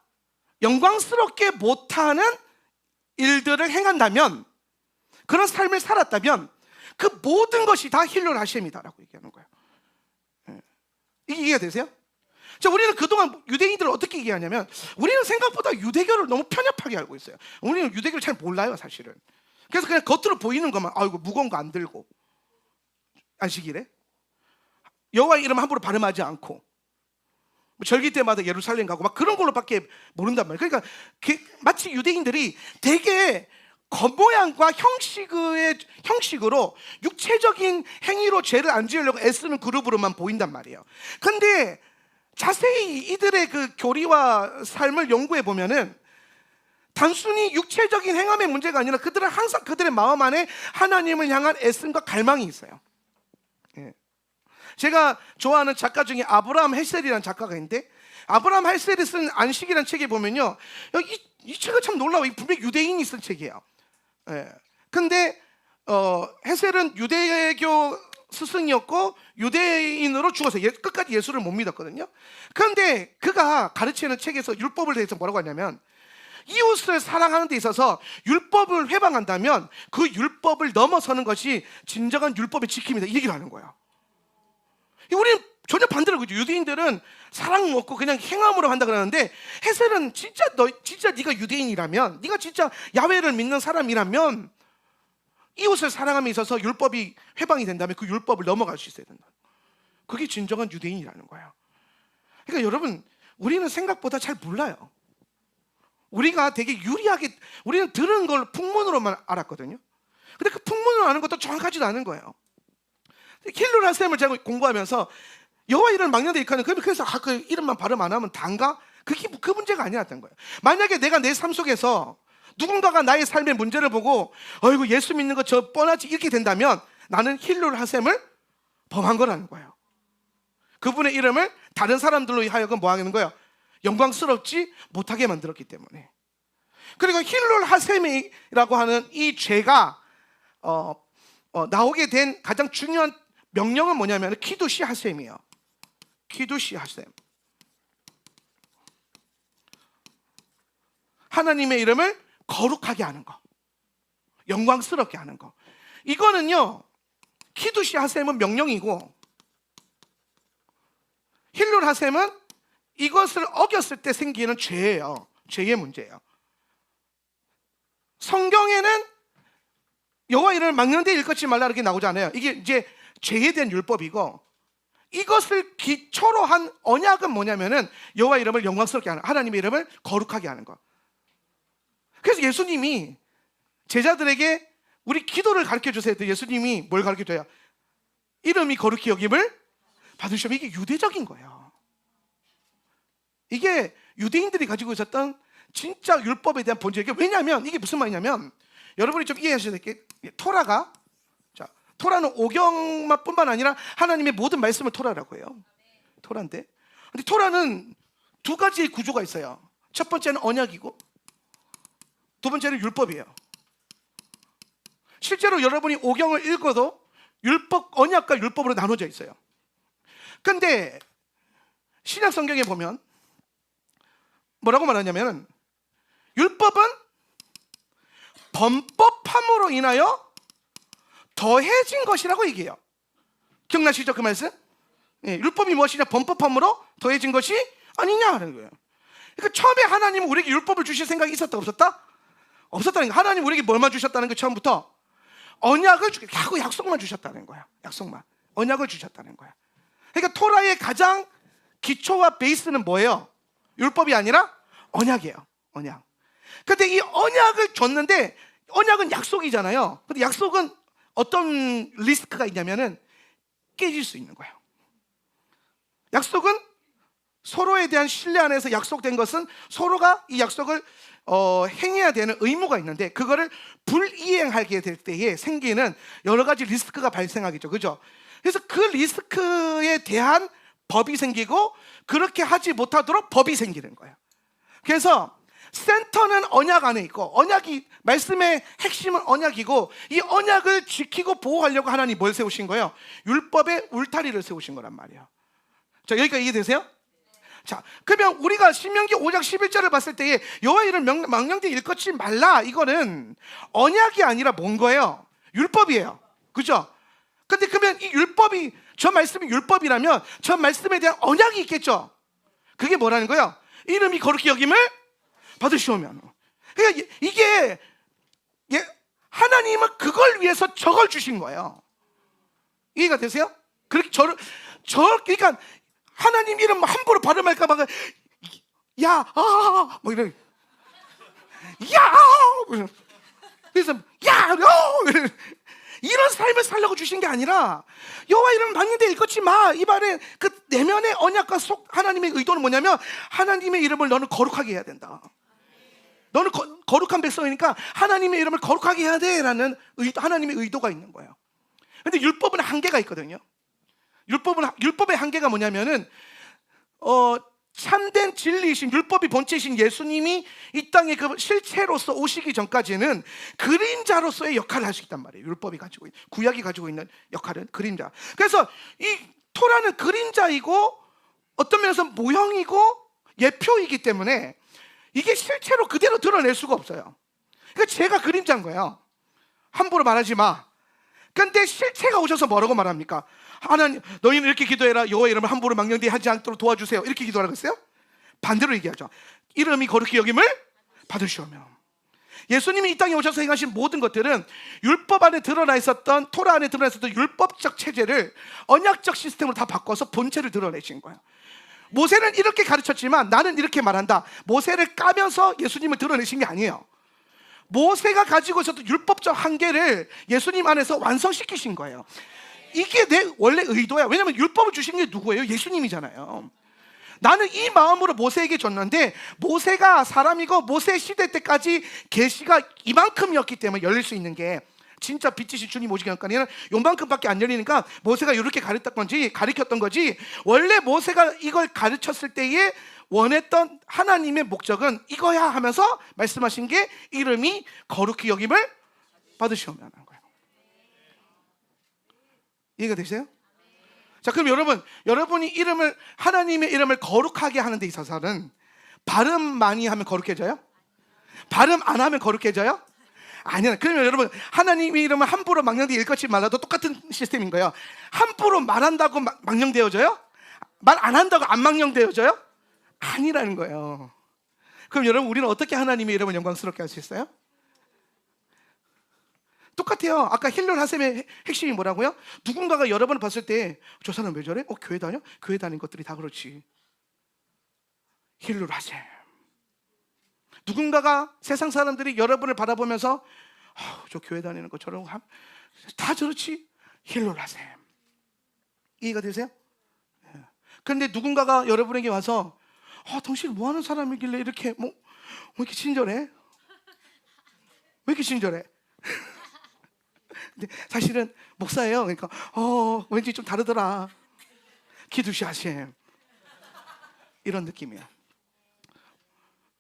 영광스럽게 못하는 일들을 행한다면, 그런 삶을 살았다면 그 모든 것이 다 힐룰 하셴이다라고 얘기하는 거예요. 이게 이해가 되세요? 자, 우리는 그동안 유대인들을 어떻게 이해하냐면 우리는 생각보다 유대교를 너무 편협하게 알고 있어요. 우리는 유대교를 잘 몰라요, 사실은. 그래서 그냥 겉으로 보이는 것만 이거 무거운 거 안 들고 안식일에 여호와의 이름 함부로 발음하지 않고 절기 때마다 예루살렘 가고 막 그런 걸로밖에 모른단 말이에요. 그러니까 마치 유대인들이 되게 겉모양과 형식으로 육체적인 행위로 죄를 안 지으려고 애쓰는 그룹으로만 보인단 말이에요. 근데 자세히 이들의 그 교리와 삶을 연구해 보면은 단순히 육체적인 행함의 문제가 아니라 그들은 항상 그들의 마음 안에 하나님을 향한 애씀과 갈망이 있어요. 예. 제가 좋아하는 작가 중에 아브라함 헬셀이라는 작가가 있는데, 아브라함 헬셀이 쓴 안식이라는 책에 보면요, 이 책은 참 놀라워. 분명히 유대인이 쓴 책이에요. 예. 근데 헬셀은 유대교 스승이었고 유대인으로 죽어서 끝까지 예수를 못 믿었거든요. 그런데 그가 가르치는 책에서 율법을 대해서 뭐라고 하냐면, 이웃을 사랑하는 데 있어서 율법을 회방한다면 그 율법을 넘어서는 것이 진정한 율법의 지킴이다, 이 얘기를 하는 거예요. 우리는 전혀 반대로 그죠. 유대인들은 사랑 먹고 그냥 행함으로 한다 그러는데, 헬셀은 진짜 네가 유대인이라면, 네가 진짜 야훼를 믿는 사람이라면 이웃을 사랑함에 있어서 율법이 회방이 된다면 그 율법을 넘어갈 수 있어야 된다. 그게 진정한 유대인이라는 거예요. 그러니까 여러분, 우리는 생각보다 잘 몰라요. 우리가 되게 유리하게 우리는 들은 걸 풍문으로만 알았거든요. 근데 그 풍문으로 아는 것도 정확하지도 않은 거예요. 힐룰 하셴을 제가 공부하면서 여호와 이름을 망령되이 일컫는, 그래서 그 이름만 발음 안 하면 단가? 그 문제가 아니었던 거예요. 만약에 내가 내 삶 속에서 누군가가 나의 삶의 문제를 보고 어이구 예수 믿는 거 저 뻔하지 이렇게 된다면 나는 힐룰 하셴을 범한 거라는 거예요. 그분의 이름을 다른 사람들로 하여금 뭐 하는 거예요? 영광스럽지 못하게 만들었기 때문에. 그리고 힐룰 하셴이라고 하는 이 죄가 나오게 된 가장 중요한 명령은 뭐냐면 키두시 하셴이에요. 키두시 하셴. 하나님의 이름을 거룩하게 하는 거, 영광스럽게 하는 거. 이거는요, 키두시 하셴은 명령이고 힐룰 하셴은 이것을 어겼을 때 생기는 죄예요. 죄의 문제예요. 성경에는 여호와 이름을 망령되이 일컫지 말라 이렇게 나오지 않아요. 이게 이제 죄에 대한 율법이고, 이것을 기초로 한 언약은 뭐냐면은 여호와 이름을 영광스럽게 하는, 하나님의 이름을 거룩하게 하는 것. 그래서 예수님이 제자들에게 우리 기도를 가르쳐 주세요. 예수님이 뭘 가르쳐 줘요? 이름이 거룩히 여김을 받으시면. 이게 유대적인 거예요. 이게 유대인들이 가지고 있었던 진짜 율법에 대한 본질. 왜냐하면 이게 무슨 말이냐면, 여러분이 좀 이해하셔야 될 게, 토라가, 자, 토라는 오경만 뿐만 아니라 하나님의 모든 말씀을 토라라고 해요. 토라인데, 근데 토라는 두 가지의 구조가 있어요. 첫 번째는 언약이고, 두 번째는 율법이에요. 실제로 여러분이 오경을 읽어도 율법, 언약과 율법으로 나눠져 있어요. 근데 신약 성경에 보면 뭐라고 말하냐면, 율법은 범법함으로 인하여 더해진 것이라고 얘기해요. 기억나시죠 그 말씀? 예, 율법이 무엇이냐? 범법함으로 더해진 것이 아니냐는 거예요. 그러니까 처음에 하나님은 우리에게 율법을 주실 생각이 있었다 없었다? 없었다는 거예요. 하나님 우리에게 뭘만 주셨다는 거, 처음부터 언약을 하고 약속만 주셨다는 거야. 약속만, 언약을 주셨다는 거야. 그러니까 토라의 가장 기초와 베이스는 뭐예요? 율법이 아니라 언약이에요. 언약. 근데 이 언약을 줬는데, 언약은 약속이잖아요. 근데 약속은 어떤 리스크가 있냐면은 깨질 수 있는 거예요. 약속은 서로에 대한 신뢰 안에서 약속된 것은 서로가 이 약속을 행해야 되는 의무가 있는데, 그거를 불이행하게 될 때에 생기는 여러 가지 리스크가 발생하겠죠. 그죠? 그래서 그 리스크에 대한 법이 생기고, 그렇게 하지 못하도록 법이 생기는 거예요. 그래서 센터는 언약 안에 있고, 언약이, 말씀의 핵심은 언약이고, 이 언약을 지키고 보호하려고 하나님이 뭘 세우신 거예요? 율법의 울타리를 세우신 거란 말이에요. 자, 여기까지 이해되세요? 자, 그러면 우리가 신명기 5장 11절을 봤을 때에 여호와 이름을 망령되이 일컫지 말라, 이거는 언약이 아니라 뭔 거예요? 율법이에요. 그죠? 근데 그러면 이 율법이, 저 말씀이 율법이라면 저 말씀에 대한 언약이 있겠죠? 그게 뭐라는 거예요? 이름이 거룩히 여김을 받으시오면. 그러니까 이게 하나님은 그걸 위해서 저걸 주신 거예요. 이해가 되세요? 그렇게 그러니까 하나님 이름 함부로 발음할까 봐, 야, 뭐 이런, 야, 그래서 야, 이런 삶을 살려고 주신 게 아니라, 여호와 이름 망령되이 일컫지 마, 이 말에 그 내면의 언약과 하나님의 의도는 뭐냐면, 하나님의 이름을 너는 거룩하게 해야 된다. 너는 거룩한 백성이니까 하나님의 이름을 거룩하게 해야 돼라는 하나님의 의도가 있는 거예요. 근데 율법은 한계가 있거든요. 율법의 한계가 뭐냐면은, 참된 진리이신, 율법이 본체이신 예수님이 이 땅에 그 실체로서 오시기 전까지는 그림자로서의 역할을 할 수 있단 말이에요. 율법이 가지고 있는, 구약이 가지고 있는 역할은 그림자. 그래서 이 토라는 그림자이고, 어떤 면에서 모형이고 예표이기 때문에 이게 실체로 그대로 드러낼 수가 없어요. 그러니까 제가 그림자인 거예요. 함부로 말하지 마. 근데 실체가 오셔서 뭐라고 말합니까? 하나님, 너희는 이렇게 기도해라. 여호와 이름을 함부로 망령되이 하지 않도록 도와주세요. 이렇게 기도하라고 했어요? 반대로 얘기하죠. 이름이 거룩히 여김을 받으시오며. 예수님이 이 땅에 오셔서 행하신 모든 것들은 율법 안에 드러나 있었던, 토라 안에 드러나 있었던 율법적 체제를 언약적 시스템으로 다 바꿔서 본체를 드러내신 거예요. 모세는 이렇게 가르쳤지만 나는 이렇게 말한다. 모세를 까면서 예수님을 드러내신 게 아니에요. 모세가 가지고 있었던 율법적 한계를 예수님 안에서 완성시키신 거예요. 이게 내 원래 의도야. 왜냐하면 율법을 주신 게 누구예요? 예수님이잖아요. 나는 이 마음으로 모세에게 줬는데, 모세가 사람이고 모세 시대 때까지 계시가 이만큼이었기 때문에 열릴 수 있는 게, 진짜 빛이신 주님 오시기 전까지는 요만큼밖에 안 열리니까 모세가 이렇게 가르쳤던 거지, 원래 모세가 이걸 가르쳤을 때에 원했던 하나님의 목적은 이거야 하면서 말씀하신 게 이름이 거룩히 여김을 받으시오면 하는 거예요. 이해가 되세요? 자, 그럼 여러분이 하나님의 이름을 거룩하게 하는 데 있어서는 발음 많이 하면 거룩해져요? 발음 안 하면 거룩해져요? 아니요. 그러면 여러분, 하나님의 이름을 함부로 망령되이 일컫지 말라도 똑같은 시스템인 거예요. 함부로 말한다고 망령되어져요? 말 안 한다고 안 망령되어져요? 아니라는 거예요. 그럼 여러분, 우리는 어떻게 하나님의 이름을 영광스럽게 할 수 있어요? 똑같아요. 아까 힐론 하셈의 핵심이 뭐라고요? 누군가가 여러분을 봤을 때 저 사람 왜 저래? 교회 다녀? 교회 다닌 것들이 다 그렇지. 힐론 하셈. 누군가가 세상 사람들이 여러분을 바라보면서 저 교회 다니는 거 저런 거 다 저렇지. 힐론 하셈. 이해가 되세요? 그런데 누군가가 여러분에게 와서 당신 뭐 하는 사람이길래 이렇게 왜 이렇게 친절해? 왜 이렇게 친절해? 근데 사실은 목사예요. 그러니까 왠지 좀 다르더라. 기두시 하셈. 이런 느낌이야.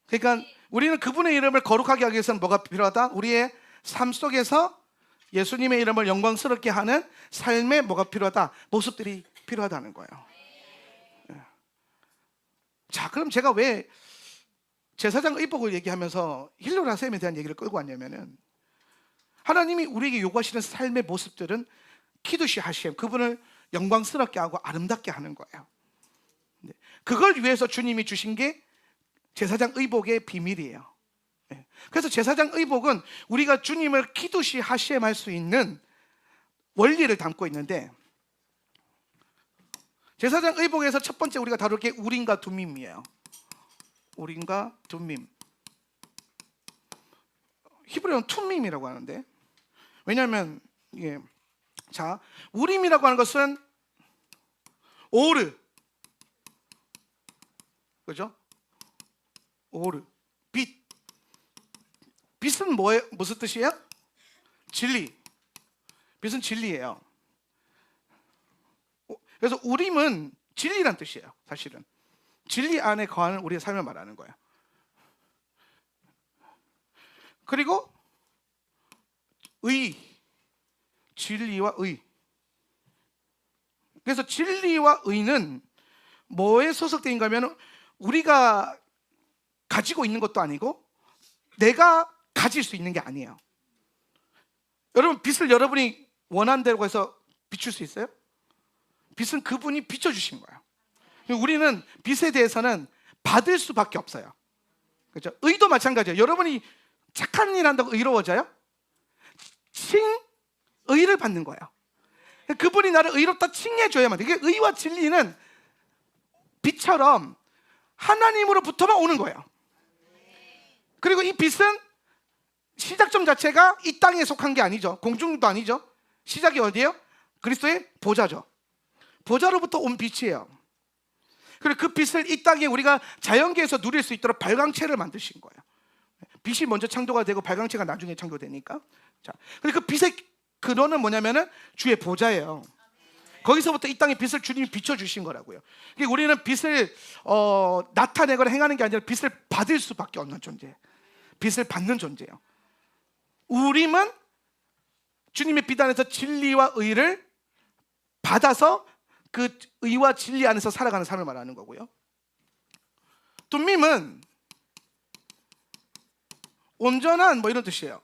그러니까 우리는 그분의 이름을 거룩하게 하기 위해서는 뭐가 필요하다? 우리의 삶 속에서 예수님의 이름을 영광스럽게 하는 삶에 뭐가 필요하다? 모습들이 필요하다는 거예요. 자, 그럼 제가 왜 제사장 의복을 얘기하면서 힐로라 셈에 대한 얘기를 끌고 왔냐면은, 하나님이 우리에게 요구하시는 삶의 모습들은 키두시 하셈, 그분을 영광스럽게 하고 아름답게 하는 거예요. 그걸 위해서 주님이 주신 게 제사장 의복의 비밀이에요. 그래서 제사장 의복은 우리가 주님을 키두시 하셈 할 수 있는 원리를 담고 있는데, 제사장 의복에서 첫 번째 우리가 다룰 게 우림과 둠밈이에요. 우림과 둠밈. 히브리어는 툼밈이라고 하는데, 왜냐하면 자, 우림이라고 하는 것은 오르, 그죠? 오르, 빛. 빛은 무슨 뜻이에요? 진리. 빛은 진리예요. 그래서 우림은 진리란 뜻이에요. 사실은 진리 안에 거하는 우리의 삶을 말하는 거예요. 그리고 의, 진리와 의. 그래서 진리와 의는 뭐에 소속된가 하면, 우리가 가지고 있는 것도 아니고 내가 가질 수 있는 게 아니에요. 여러분, 빛을 여러분이 원하는 대로 해서 비출 수 있어요? 빛은 그분이 비춰주신 거예요. 우리는 빛에 대해서는 받을 수밖에 없어요. 그렇죠? 의도 마찬가지예요. 여러분이 착한 일 한다고 의로워져요? 칭의를 받는 거예요. 그분이 나를 의롭다 칭해줘야만 돼. 이게 의와 진리는 빛처럼 하나님으로부터만 오는 거예요. 그리고 이 빛은 시작점 자체가 이 땅에 속한 게 아니죠. 공중도 아니죠. 시작이 어디예요? 그리스도의 보좌죠. 보좌로부터 온 빛이에요. 그리고 그 빛을 이 땅에 우리가 자연계에서 누릴 수 있도록 발광체를 만드신 거예요. 빛이 먼저 창조가 되고 발광체가 나중에 창조되니까. 자, 그리고 그 빛의 근원은 뭐냐면은 주의 보좌예요. 거기서부터 이 땅에 빛을 주님이 비춰주신 거라고요. 그러니까 우리는 빛을 나타내거나 행하는 게 아니라 빛을 받을 수밖에 없는 존재예요. 빛을 받는 존재예요. 우림은 주님의 빛 안에서 진리와 의를 받아서 그 의와 진리 안에서 살아가는 삶을 말하는 거고요. 둠밈은 온전한 이런 뜻이에요.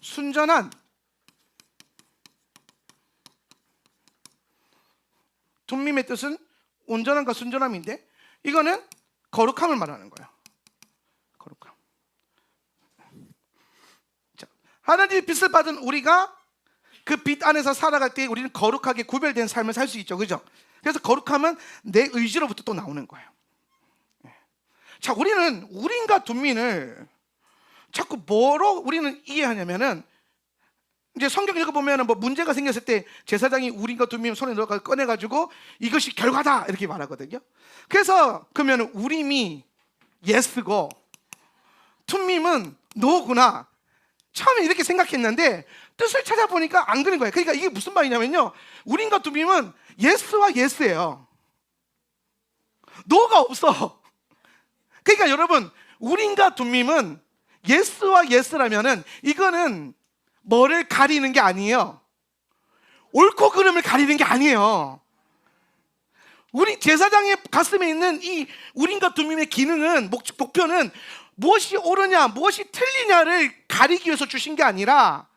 순전한. 둠밈의 뜻은 온전함과 순전함인데, 이거는 거룩함을 말하는 거예요. 거룩함. 자, 하나님의 빛을 받은 우리가 그 빛 안에서 살아갈 때 우리는 거룩하게 구별된 삶을 살 수 있죠. 그죠? 그래서 거룩함은 내 의지로부터 또 나오는 거예요. 자, 우리는 우림과 둠민을 자꾸 뭐로 우리는 이해하냐면은, 이제 성경 읽어보면 문제가 생겼을 때 제사장이 우림과 둠민 손에 넣어 꺼내가지고 이것이 결과다 이렇게 말하거든요. 그래서 그러면 우림이 예스고 둠민은 노구나, 처음에 이렇게 생각했는데 뜻을 찾아보니까 안 그런 거예요. 그러니까 이게 무슨 말이냐면요, 우림과 둠민은 예스와 예스예요. 노가 없어. 그러니까 여러분, 우림과 둠민은 예스와 예스라면은 이거는 뭐를 가리는 게 아니에요. 옳고 그름을 가리는 게 아니에요. 우리 제사장의 가슴에 있는 이 우림과 둠민의 기능은, 목표는 무엇이 옳으냐 무엇이 틀리냐를 가리기 위해서 주신 게 아니라,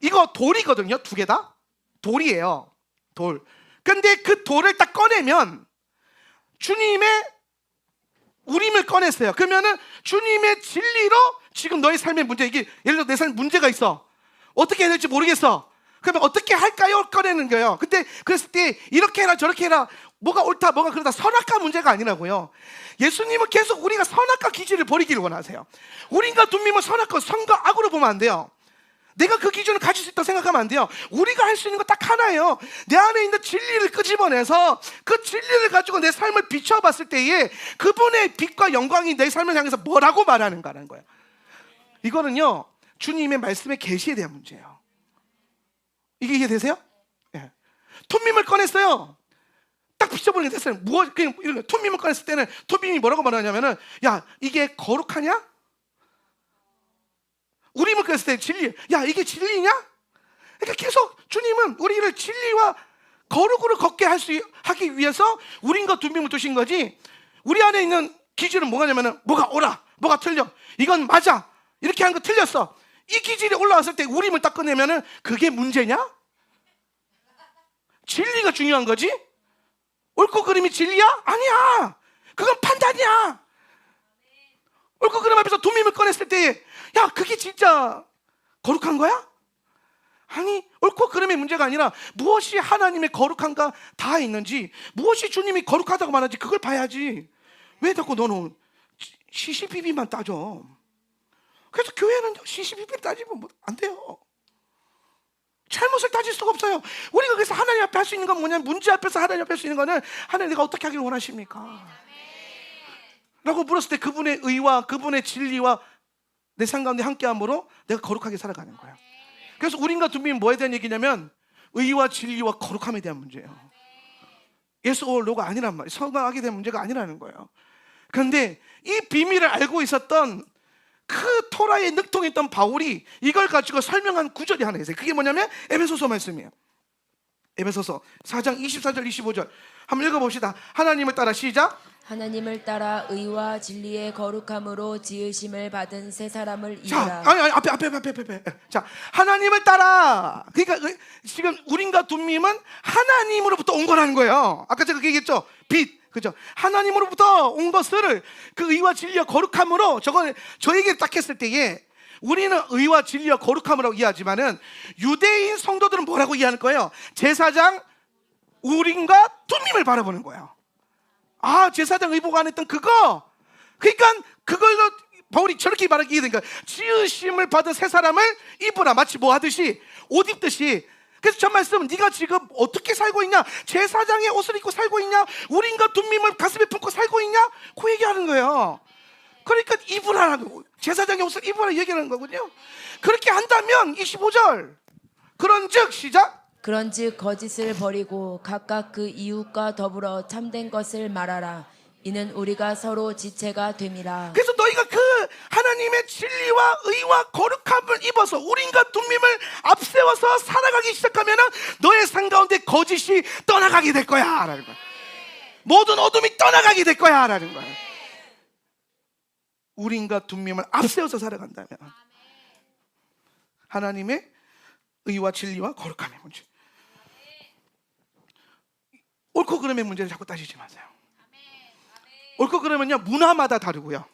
이거 돌이거든요. 두 개 다 돌이에요. 돌. 근데 그 돌을 딱 꺼내면 주님의 우림을 꺼냈어요. 그러면은 주님의 진리로 지금 너의 삶의 문제, 이게 예를 들어 내 삶에 문제가 있어. 어떻게 해야 될지 모르겠어. 그러면 어떻게 할까요? 꺼내는 거예요. 근데 그랬을 때 이렇게 해라 저렇게 해라, 뭐가 옳다 뭐가 그러다, 선악과 문제가 아니라고요. 예수님은 계속 우리가 선악과 기준을 버리기를 원하세요. 우린과 둠밈은 선악과, 선과 악으로 보면 안 돼요. 내가 그 기준을 가질 수 있다고 생각하면 안 돼요. 우리가 할 수 있는 거 딱 하나예요. 내 안에 있는 진리를 끄집어내서 그 진리를 가지고 내 삶을 비춰봤을 때에 그분의 빛과 영광이 내 삶을 향해서 뭐라고 말하는가라는 거예요. 이거는요, 주님의 말씀의 계시에 대한 문제예요. 이게 이해되세요? 예. 톱밈을 꺼냈어요. 딱 비춰보는 게 됐어요. 그냥 이런 거, 톱밈을 꺼냈을 때는 톱밈이 뭐라고 말하냐면은, 야, 이게 거룩하냐? 우림을 꺼냈을 때 진리, 야, 이게 진리냐? 그러니까 계속 주님은 우리를 진리와 거룩으로 걷게 하기 위해서 우림과 둠밈을 두신 거지, 우리 안에 있는 기준은 뭐냐면은, 뭐가 옳아, 뭐가 틀려, 이건 맞아, 이렇게 한 거 틀렸어, 이 기질이 올라왔을 때 우림을 딱 꺼내면은 그게 문제냐? 진리가 중요한 거지. 옳고 그름이 진리야? 아니야. 그건 판단이야. 옳고 그름 앞에서 둠밈을 꺼냈을 때, 야, 그게 진짜 거룩한 거야? 아니, 옳고 그름의 문제가 아니라 무엇이 하나님의 거룩한가 다 있는지, 무엇이 주님이 거룩하다고 말하는지 그걸 봐야지. 왜 자꾸 너는 시시비비만 따져? 그래서 교회는 시시비비 따지면 안 돼요. 잘못을 따질 수가 없어요. 우리가 그래서 하나님 앞에 할 수 있는 건 뭐냐면, 문제 앞에서 하나님 앞에 할 수 있는 거는, 하나님 내가 어떻게 하기를 원하십니까? 라고 물었을 때 그분의 의와 그분의 진리와 내 삶 가운데 함께함으로 내가 거룩하게 살아가는 거예요. 그래서 우림과 둠밈이 뭐에 대한 얘기냐면, 의와 진리와 거룩함에 대한 문제예요. 예스 올 노가 아니란 말이에요. 성공하게 된 문제가 아니라는 거예요. 그런데 이 비밀을 알고 있었던 그 토라에 늑통했던 바울이 이걸 가지고 설명한 구절이 하나 있어요. 그게 뭐냐면 에베소서 말씀이에요. 에베소서 4장 24절 25절 한번 읽어봅시다. 하나님을 따라 시작. 하나님을 따라 의와 진리의 거룩함으로 지으심을 받은 새 사람을 자, 이루라. 아니 앞에. 자, 하나님을 따라. 그러니까 지금 우림과 둠밈은 하나님으로부터 온 거라는 거예요. 아까 제가 얘기했죠. 빛. 그죠? 하나님으로부터 온 것을 그 의와 진리와 거룩함으로, 저에게 딱 했을 때에 우리는 의와 진리와 거룩함으로 이해하지만은 유대인 성도들은 뭐라고 이해하는 거예요? 제사장 우림과 둠밈을 바라보는 거예요. 아, 제사장 의복 안 했던 그거. 그러니까 그걸로 바울이 저렇게 말하기 이해되니까, 지으심을 받은 새 사람을 입으라. 마치 뭐 하듯이, 옷 입듯이. 그래서 저 말씀은 네가 지금 어떻게 살고 있냐? 제사장의 옷을 입고 살고 있냐? 우림과 둠밈을 가슴에 품고 살고 있냐? 그 얘기하는 거예요. 그러니까 입으라고, 제사장의 옷을 입으라 얘기하는 거군요. 그렇게 한다면 25절 그런즉 시작. 그런즉 거짓을 버리고 각각 그 이웃과 더불어 참된 것을 말하라. 이는 우리가 서로 지체가 됨이라. 그래서 너희가 그 하나님의 진리와 의와 거룩함을 입어서 우림과 둠밈을 앞세워서 살아가기 시작하면은 너의 삶 가운데 거짓이 떠나가게 될 거야 라는 거야. 모든 어둠이 떠나가게 될 거야 라는 거야. 우림과 둠밈을 앞세워서 살아간다면 하나님의 의와 진리와 거룩함의 문제, 옳고 그름의 문제를 자꾸 따지지 마세요. 옳고 그름은요, 문화마다 다르고요,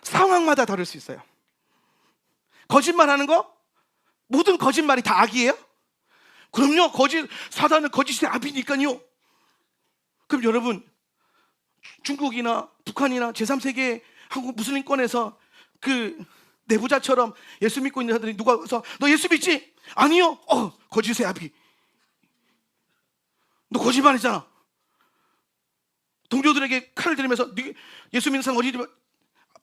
상황마다 다를 수 있어요. 거짓말하는 거, 모든 거짓말이 다 악이에요? 그럼요, 사단은 거짓의 압이니까요. 그럼 여러분, 중국이나 북한이나 제3세계 한국 무슬림권에서 그 내부자처럼 예수 믿고 있는 사람들이 누가 와서 너 예수 믿지? 아니요. 거짓의 압이. 너 거짓말했잖아. 동료들에게 칼을 들이면서 네 예수 믿는 사람 어디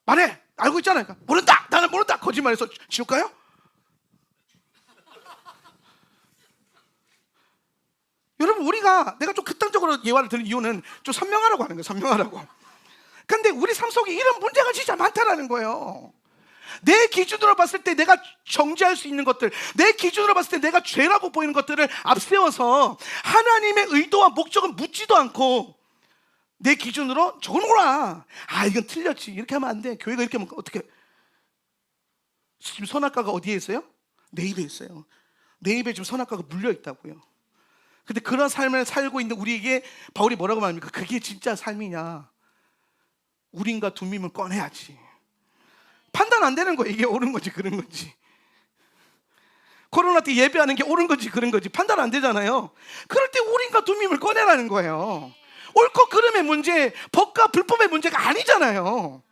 말해. 알고 있잖아. 그러니까, 모른다. 나는 모른다. 거짓말해서 지울까요? 여러분, 내가 좀 극단적으로 예화를 드는 이유는 좀 선명하라고 하는 거예요. 선명하라고. 근데 우리 삶 속에 이런 문제가 진짜 많다라는 거예요. 내 기준으로 봤을 때 내가 정죄할 수 있는 것들, 내 기준으로 봤을 때 내가 죄라고 보이는 것들을 앞세워서 하나님의 의도와 목적은 묻지도 않고 내 기준으로 저건 옳아, 이건 틀렸지, 이렇게 하면 안 돼, 교회가 이렇게 하면 어떻게. 지금 선악과가 어디에 있어요? 내 입에 있어요. 내 입에 지금 선악과가 물려 있다고요. 근데 그런 삶을 살고 있는 우리에게 바울이 뭐라고 말합니까? 그게 진짜 삶이냐? 우린과 둠밈을 꺼내야지. 판단 안 되는 거예요. 이게 옳은 건지 그런 건지. 코로나 때 예배하는 게 옳은 건지 그런 건지 판단 안 되잖아요. 그럴 때 우린과 둠밈을 꺼내라는 거예요. 옳고 그름의 문제, 법과 불법의 문제가 아니잖아요.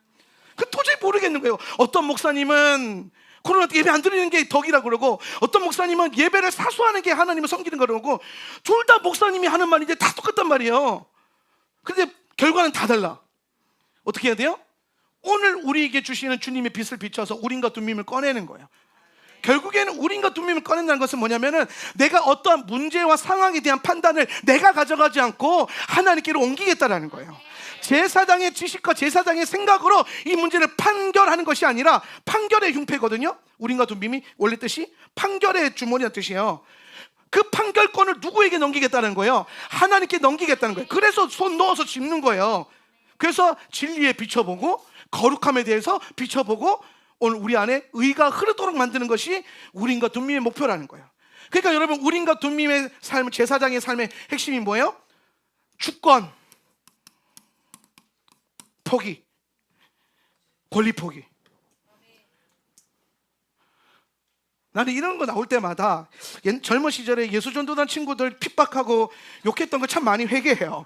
그 도저히 모르겠는 거예요. 어떤 목사님은 코로나 때 예배 안 드리는 게 덕이라고 그러고, 어떤 목사님은 예배를 사수하는 게 하나님을 섬기는 거라고. 둘 다 목사님이 하는 말인데 다 똑같단 말이에요. 근데 결과는 다 달라. 어떻게 해야 돼요? 오늘 우리에게 주시는 주님의 빛을 비춰서 우린과 둠밈을 꺼내는 거예요. 결국에는 우린과 둠밈을 꺼낸다는 것은 뭐냐면은 내가 어떠한 문제와 상황에 대한 판단을 내가 가져가지 않고 하나님께로 옮기겠다라는 거예요. 제사장의 지식과 제사장의 생각으로 이 문제를 판결하는 것이 아니라, 판결의 흉패거든요. 우린과 둠밈이 원래 뜻이 판결의 주머니라는 뜻이에요. 그 판결권을 누구에게 넘기겠다는 거예요? 하나님께 넘기겠다는 거예요. 그래서 손 넣어서 짚는 거예요. 그래서 진리에 비춰보고 거룩함에 대해서 비춰보고 오늘 우리 안에 의가 흐르도록 만드는 것이 우린과 둠밈의 목표라는 거예요. 그러니까 여러분, 우린과 둠밈의 삶, 제사장의 삶의 핵심이 뭐예요? 주권 포기, 권리 포기. 나는 이런 거 나올 때마다 젊은 시절에 예수전도단 친구들 핍박하고 욕했던 거 참 많이 회개해요.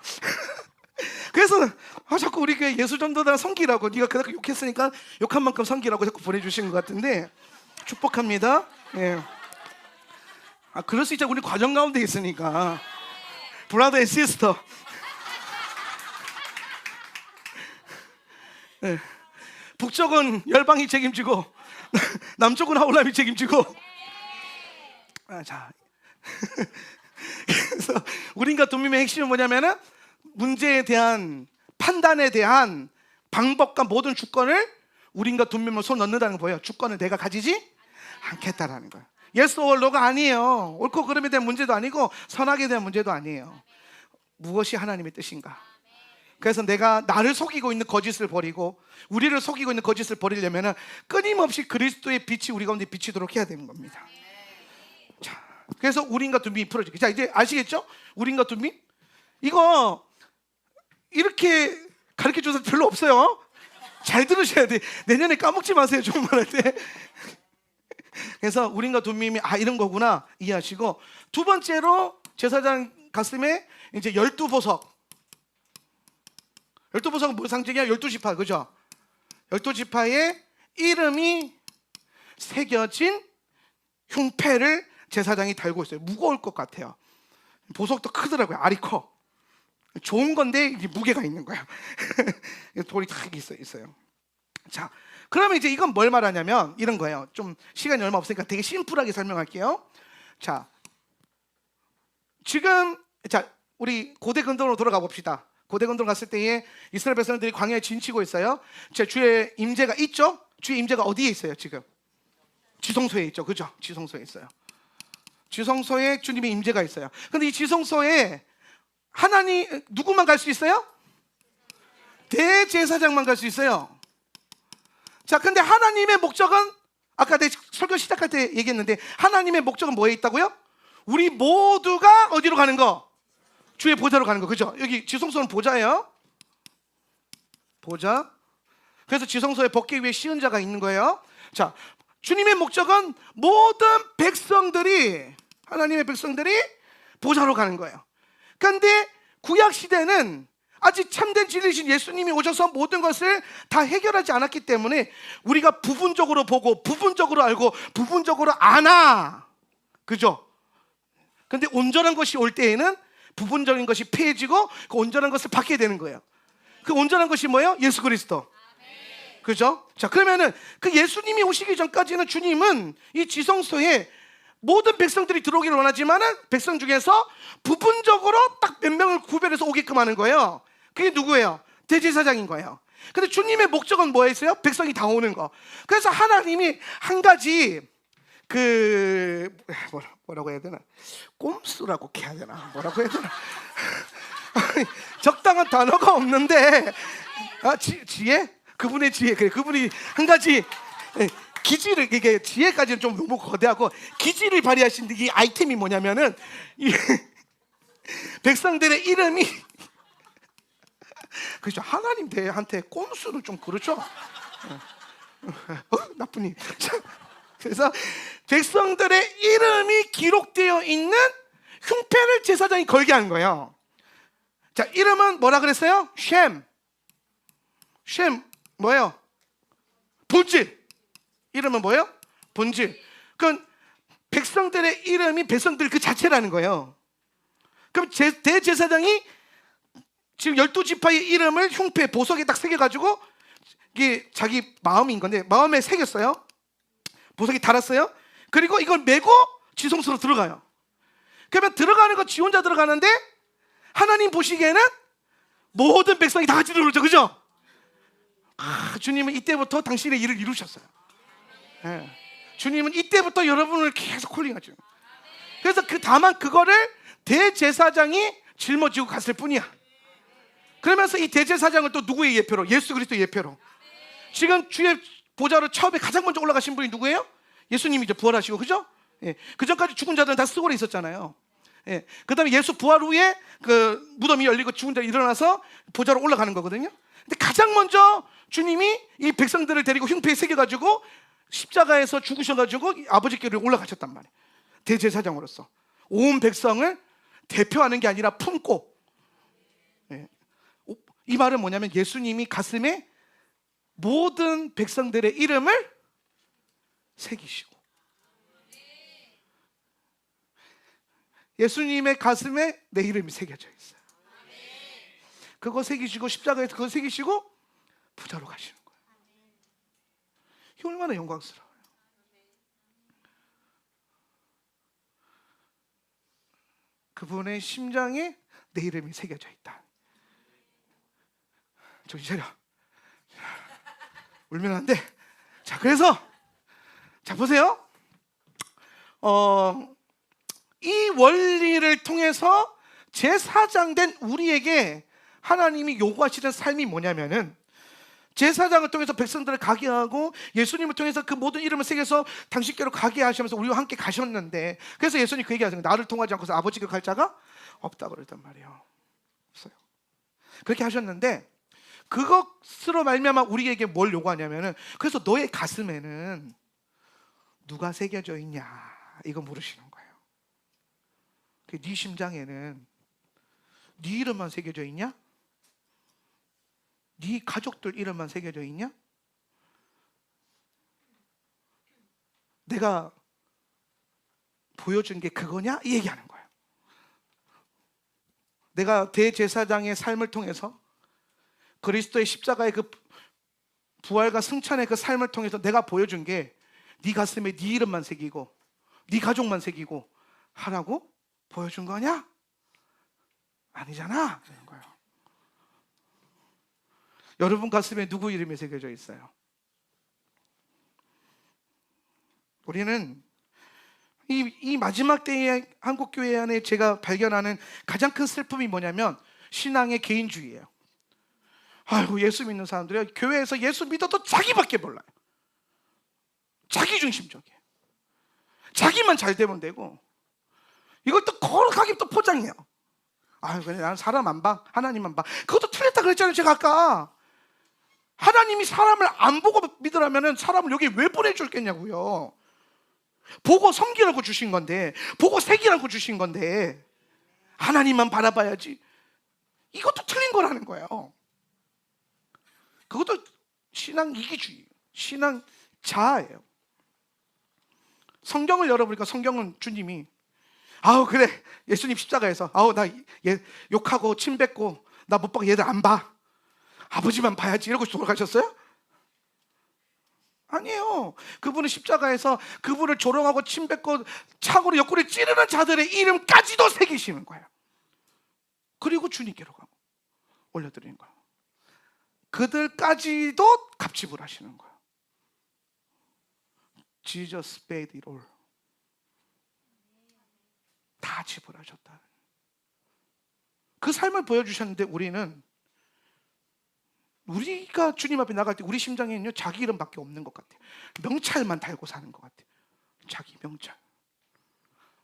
그래서 자꾸 우리 교회 예수전도단 섬기라고, 네가 그렇게 욕했으니까 욕한 만큼 섬기라고 자꾸 보내주신 것 같은데 축복합니다. 예. 그럴 수 있죠. 우리 과정 가운데 있으니까. 브라더 앤 시스터. 예. 북쪽은 열방이 책임지고 남쪽은 하울람이 책임지고. 자, 그래서 우린과 둠밈의 핵심은 뭐냐면은 문제에 대한 판단에 대한 방법과 모든 주권을 우린과 둠밈을 손 넣는다는 거예요. 주권을 내가 가지지 않겠다라는 거예요. yes or no가 아니에요. 옳고 그름에 대한 문제도 아니고 선악에 대한 문제도 아니에요. 무엇이 하나님의 뜻인가? 그래서 내가 나를 속이고 있는 거짓을 버리고 우리를 속이고 있는 거짓을 버리려면 끊임없이 그리스도의 빛이 우리 가운데 비치도록 해야 되는 겁니다. 자, 그래서 우린과 둠밈이 풀어지게. 자, 이제 아시겠죠? 우린과 둠밈? 이거 이렇게 가르쳐줘서 별로 없어요. 잘 들으셔야 돼. 내년에 까먹지 마세요. 종말할 때. 그래서 우린과 둠밈이 이런 거구나 이해하시고, 두 번째로 제사장 가슴에 이제 12보석. 12보석은 뭐 상징이야? 12지파, 그죠? 12지파의 이름이 새겨진 흉패를 제사장이 달고 있어요. 무거울 것 같아요. 보석도 크더라고요. 알이 커. 좋은 건데 이제 무게가 있는 거예요. 돌이 탁 있어요. 자, 그러면 이제 이건 뭘 말하냐면 이런 거예요. 좀 시간이 얼마 없으니까 되게 심플하게 설명할게요. 자, 지금 우리 고대 근동으로 돌아가 봅시다. 고대 근동 갔을 때에 이스라엘 백성들이 광야에 진치고 있어요. 제 주의 임재가 있죠? 주의 임재가 어디에 있어요? 지금 지성소에 있죠, 그죠? 지성소에 있어요. 지성소에 주님의 임재가 있어요. 근데 이 지성소에 하나님 누구만 갈 수 있어요? 대제사장만 갈 수 있어요. 자, 근데 하나님의 목적은 아까 내 설교 시작할 때 얘기했는데 하나님의 목적은 뭐에 있다고요? 우리 모두가 어디로 가는 거? 주의 보좌로 가는 거, 그죠? 여기 지성소는 보좌예요. 보좌. 그래서 지성소에 벗기 위해 시은 자가 있는 거예요. 자, 주님의 목적은 모든 백성들이, 하나님의 백성들이 보좌로 가는 거예요. 그런데 구약 시대는 아직 참된 진리신 예수님이 오셔서 모든 것을 다 해결하지 않았기 때문에 우리가 부분적으로 보고 부분적으로 알고 부분적으로 아나, 그죠? 근데 온전한 것이 올 때에는 부분적인 것이 폐해지고 그 온전한 것을 받게 되는 거예요. 그 온전한 것이 뭐예요? 예수 그리스도. 그죠? 자, 그러면은 그 예수님이 오시기 전까지는 주님은 이 지성소에 모든 백성들이 들어오기를 원하지만은 백성 중에서 부분적으로 딱 몇 명을 구별해서 오게끔 하는 거예요. 그게 누구예요? 대제사장인 거예요. 근데 주님의 목적은 뭐였어요? 백성이 다 오는 거. 그래서 하나님이 한 가지 뭐라고 해야 되나? 꼼수라고 해야 되나? 뭐라고 해야 되나? 적당한 단어가 없는데 지혜? 그분의 지혜, 그래, 그분이 한 가지 기지를, 이게 지혜까지는 좀 너무 거대하고 기지를 발휘하신 이 아이템이 뭐냐면은 이 백성들의 이름이 그렇죠. 하나님 대한테 꼼수를 좀 그렇죠. 나쁘니. 그래서 백성들의 이름이 기록되어 있는 흉패를 제사장이 걸게 하는 거예요. 자, 이름은 뭐라 그랬어요? 셈 뭐예요? 본질. 이름은 뭐예요? 본질. 그건 백성들의 이름이 백성들 그 자체라는 거예요. 그럼 대제사장이 지금 12지파의 이름을 흉패 보석에 딱 새겨가지고, 이게 자기 마음인 건데 마음에 새겼어요. 보석이 달았어요. 그리고 이걸 메고 지성소로 들어가요. 그러면 들어가는 거 지 혼자 들어가는데 하나님 보시기에는 모든 백성이 다 같이 들어오죠. 그죠? 주님은 이때부터 당신의 일을 이루셨어요. 네. 주님은 이때부터 여러분을 계속 콜링하죠. 그래서 다만 그거를 대제사장이 짊어지고 갔을 뿐이야. 그러면서 이 대제사장을 또 누구의 예표로? 예수 그리스도의 예표로. 지금 주의 보좌로 처음에 가장 먼저 올라가신 분이 누구예요? 예수님이죠. 부활하시고, 그죠? 예. 그 전까지 죽은 자들은 다 수고에 있었잖아요. 예. 그 다음에 예수 부활 후에 그 무덤이 열리고 죽은 자 일어나서 보좌로 올라가는 거거든요. 근데 가장 먼저 주님이 이 백성들을 데리고 흉패에 새겨가지고 십자가에서 죽으셔가지고 아버지께로 올라가셨단 말이에요. 대제사장으로서 온 백성을 대표하는 게 아니라 품고. 예. 이 말은 뭐냐면 예수님이 가슴에 모든 백성들의 이름을 새기시고, 예수님의 가슴에 내 이름이 새겨져 있어요. 그거 새기시고 십자가에서 그거 새기시고 부자로 가시는 거예요. 이게 얼마나 영광스러워요. 그분의 심장에 내 이름이 새겨져 있다. 정신 차려. 울면 안 돼. 자, 그래서 자 보세요. 이 원리를 통해서 제사장된 우리에게 하나님이 요구하시는 삶이 뭐냐면은, 제사장을 통해서 백성들을 가게 하고 예수님을 통해서 그 모든 이름을 새겨서 당신께로 가게 하시면서 우리와 함께 가셨는데, 그래서 예수님이 그 얘기하잖아요. 나를 통하지 않고서 아버지께 갈 자가 없다고 그랬단 말이에요. 없어요. 그렇게 하셨는데 그것으로 말미암아 우리에게 뭘 요구하냐면은, 그래서 너의 가슴에는 누가 새겨져 있냐 이거 물으시는 거예요. 네 심장에는 네 이름만 새겨져 있냐? 네 가족들 이름만 새겨져 있냐? 내가 보여준 게 그거냐? 이 얘기하는 거예요. 내가 대제사장의 삶을 통해서 그리스도의 십자가의 그 부활과 승천의 그 삶을 통해서 내가 보여준 게 네 가슴에 네 이름만 새기고 네 가족만 새기고 하라고 보여준 거냐? 아니잖아. 그런 거예요. 여러분 가슴에 누구 이름이 새겨져 있어요? 우리는 이 마지막 때의 한국교회 안에 제가 발견하는 가장 큰 슬픔이 뭐냐면 신앙의 개인주의예요. 아이고, 예수 믿는 사람들이 교회에서 예수 믿어도 자기밖에 몰라요. 자기중심적이에요. 자기만 잘 되면 되고, 이걸 또 거룩하게 또 포장해요. 아유, 그래, 나는 사람 안 봐, 하나님만 봐. 그것도 틀렸다 그랬잖아요, 제가 아까. 하나님이 사람을 안 보고 믿으라면 사람을 여기 왜 보내줄겠냐고요. 보고 섬기라고 주신 건데, 보고 새기라고 주신 건데, 하나님만 바라봐야지. 이것도 틀린 거라는 거예요. 그것도 신앙 이기주의, 신앙 자아예요. 성경을 열어보니까 성경은 주님이 아우 그래 예수님 십자가에서 아우 나 얘 욕하고 침 뱉고 나 못 보고 얘들 안 봐, 아버지만 봐야지 이러고 돌아가셨어요? 아니에요. 그분은 십자가에서 그분을 조롱하고 침 뱉고 차고로 옆구리 찌르는 자들의 이름까지도 새기시는 거예요. 그리고 주님께로 가고 올려드리는 거예요. 그들까지도 갑집을 하시는 거예요. Jesus paid it all. 다 지불하셨다. 그 삶을 보여주셨는데 우리가 주님 앞에 나갈 때 우리 심장에는요 자기 이름밖에 없는 것 같아요. 명찰만 달고 사는 것 같아요. 자기 명찰.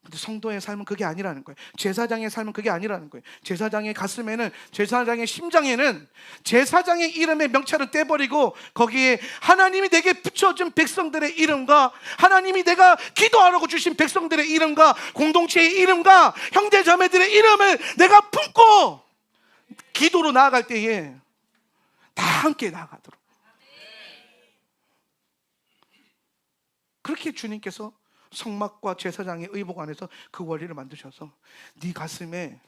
근데 성도의 삶은 그게 아니라는 거예요. 제사장의 삶은 그게 아니라는 거예요. 제사장의 가슴에는, 제사장의 심장에는 제사장의 이름의 명찰을 떼버리고 거기에 하나님이 내게 붙여준 백성들의 이름과 하나님이 내가 기도하라고 주신 백성들의 이름과 공동체의 이름과 형제 자매들의 이름을 내가 품고 기도로 나아갈 때에 다 함께 나아가도록, 그렇게 주님께서 성막과 제사장의 의복 안에서 그 원리를 만드셔서 네 가슴에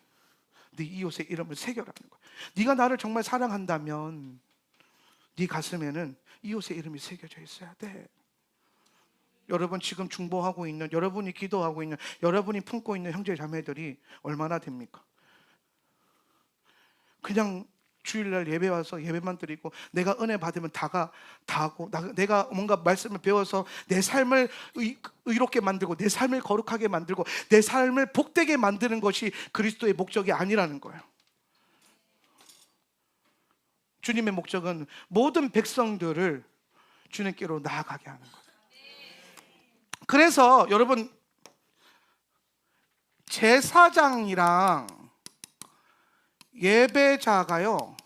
네 이웃의 이름을 새겨라는 거야. 네가 나를 정말 사랑한다면 네 가슴에는 이웃의 이름이 새겨져 있어야 돼. 여러분 지금 중보하고 있는, 여러분이 기도하고 있는, 여러분이 품고 있는 형제 자매들이 얼마나 됩니까? 그냥 주일날 예배 와서 예배만 드리고 내가 은혜 받으면 다 하고, 내가 뭔가 말씀을 배워서 내 삶을 의롭게 만들고 내 삶을 거룩하게 만들고 내 삶을 복되게 만드는 것이 그리스도의 목적이 아니라는 거예요. 주님의 목적은 모든 백성들을 주님께로 나아가게 하는 거예요. 그래서 여러분, 제사장이랑 예배자가요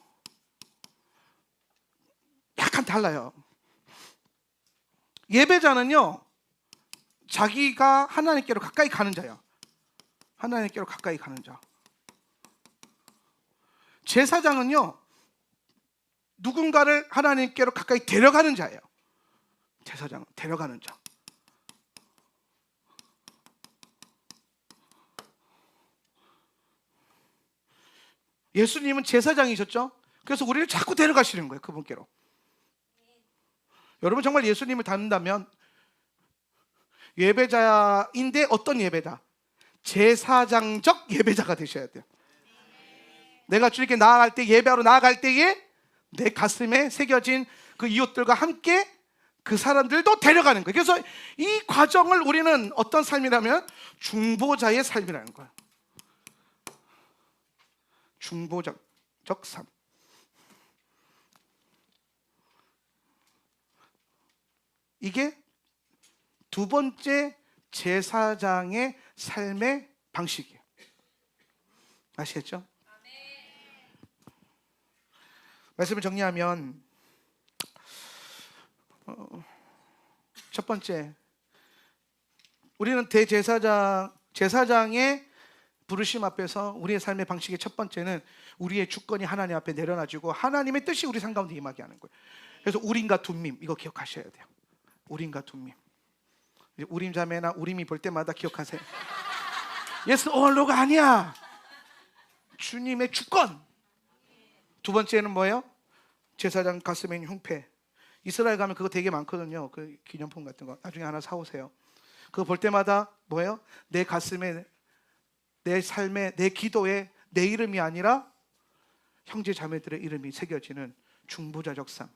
약간 달라요. 예배자는요 자기가 하나님께로 가까이 가는 자예요. 하나님께로 가까이 가는 자. 제사장은요 누군가를 하나님께로 가까이 데려가는 자예요. 제사장은 데려가는 자. 예수님은 제사장이셨죠? 그래서 우리를 자꾸 데려가시는 거예요, 그분께로. 여러분 정말 예수님을 닮는다면 예배자인데 어떤 예배자? 제사장적 예배자가 되셔야 돼요. 내가 주님께 나아갈 때, 예배하러 나아갈 때에 내 가슴에 새겨진 그 이웃들과 함께 그 사람들도 데려가는 거예요. 그래서 이 과정을 우리는 어떤 삶이라면 중보자의 삶이라는 거예요. 중보적 삶. 이게 두 번째 제사장의 삶의 방식이에요. 아시겠죠? 말씀을 정리하면 첫 번째, 우리는 제사장의 부르심 앞에서 우리의 삶의 방식의 첫 번째는 우리의 주권이 하나님 앞에 내려놔지고 하나님의 뜻이 우리 삶 가운데 임하게 하는 거예요. 그래서 우림과 둠밈, 이거 기억하셔야 돼요. 우림과 둠밈. 우림 자매나 우림이 볼 때마다 기억하세요. 예스 올로가 아니야. 주님의 주권. 두 번째는 뭐예요? 제사장 가슴에 있는 흉패. 이스라엘 가면 그거 되게 많거든요. 그 기념품 같은 거 나중에 하나 사오세요. 그거 볼 때마다 뭐예요? 내 가슴에, 내 삶에, 내 기도에 내 이름이 아니라 형제 자매들의 이름이 새겨지는 중보자적 삶.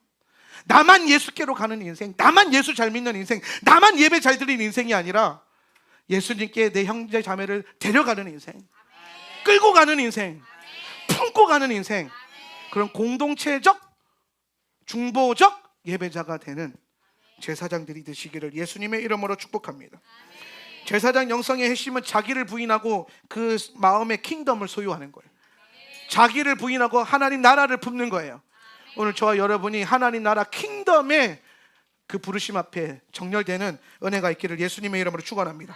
나만 예수께로 가는 인생, 나만 예수 잘 믿는 인생, 나만 예배 잘 드리는 인생이 아니라 예수님께 내 형제 자매를 데려가는 인생, 끌고 가는 인생, 품고 가는 인생, 그런 공동체적 중보적 예배자가 되는 제사장들이 되시기를 예수님의 이름으로 축복합니다. 제사장 영성의 핵심은 자기를 부인하고 그 마음의 킹덤을 소유하는 거예요. 자기를 부인하고 하나님 나라를 품는 거예요. 오늘 저와 여러분이 하나님 나라 킹덤의 그 부르심 앞에 정렬되는 은혜가 있기를 예수님의 이름으로 축원합니다.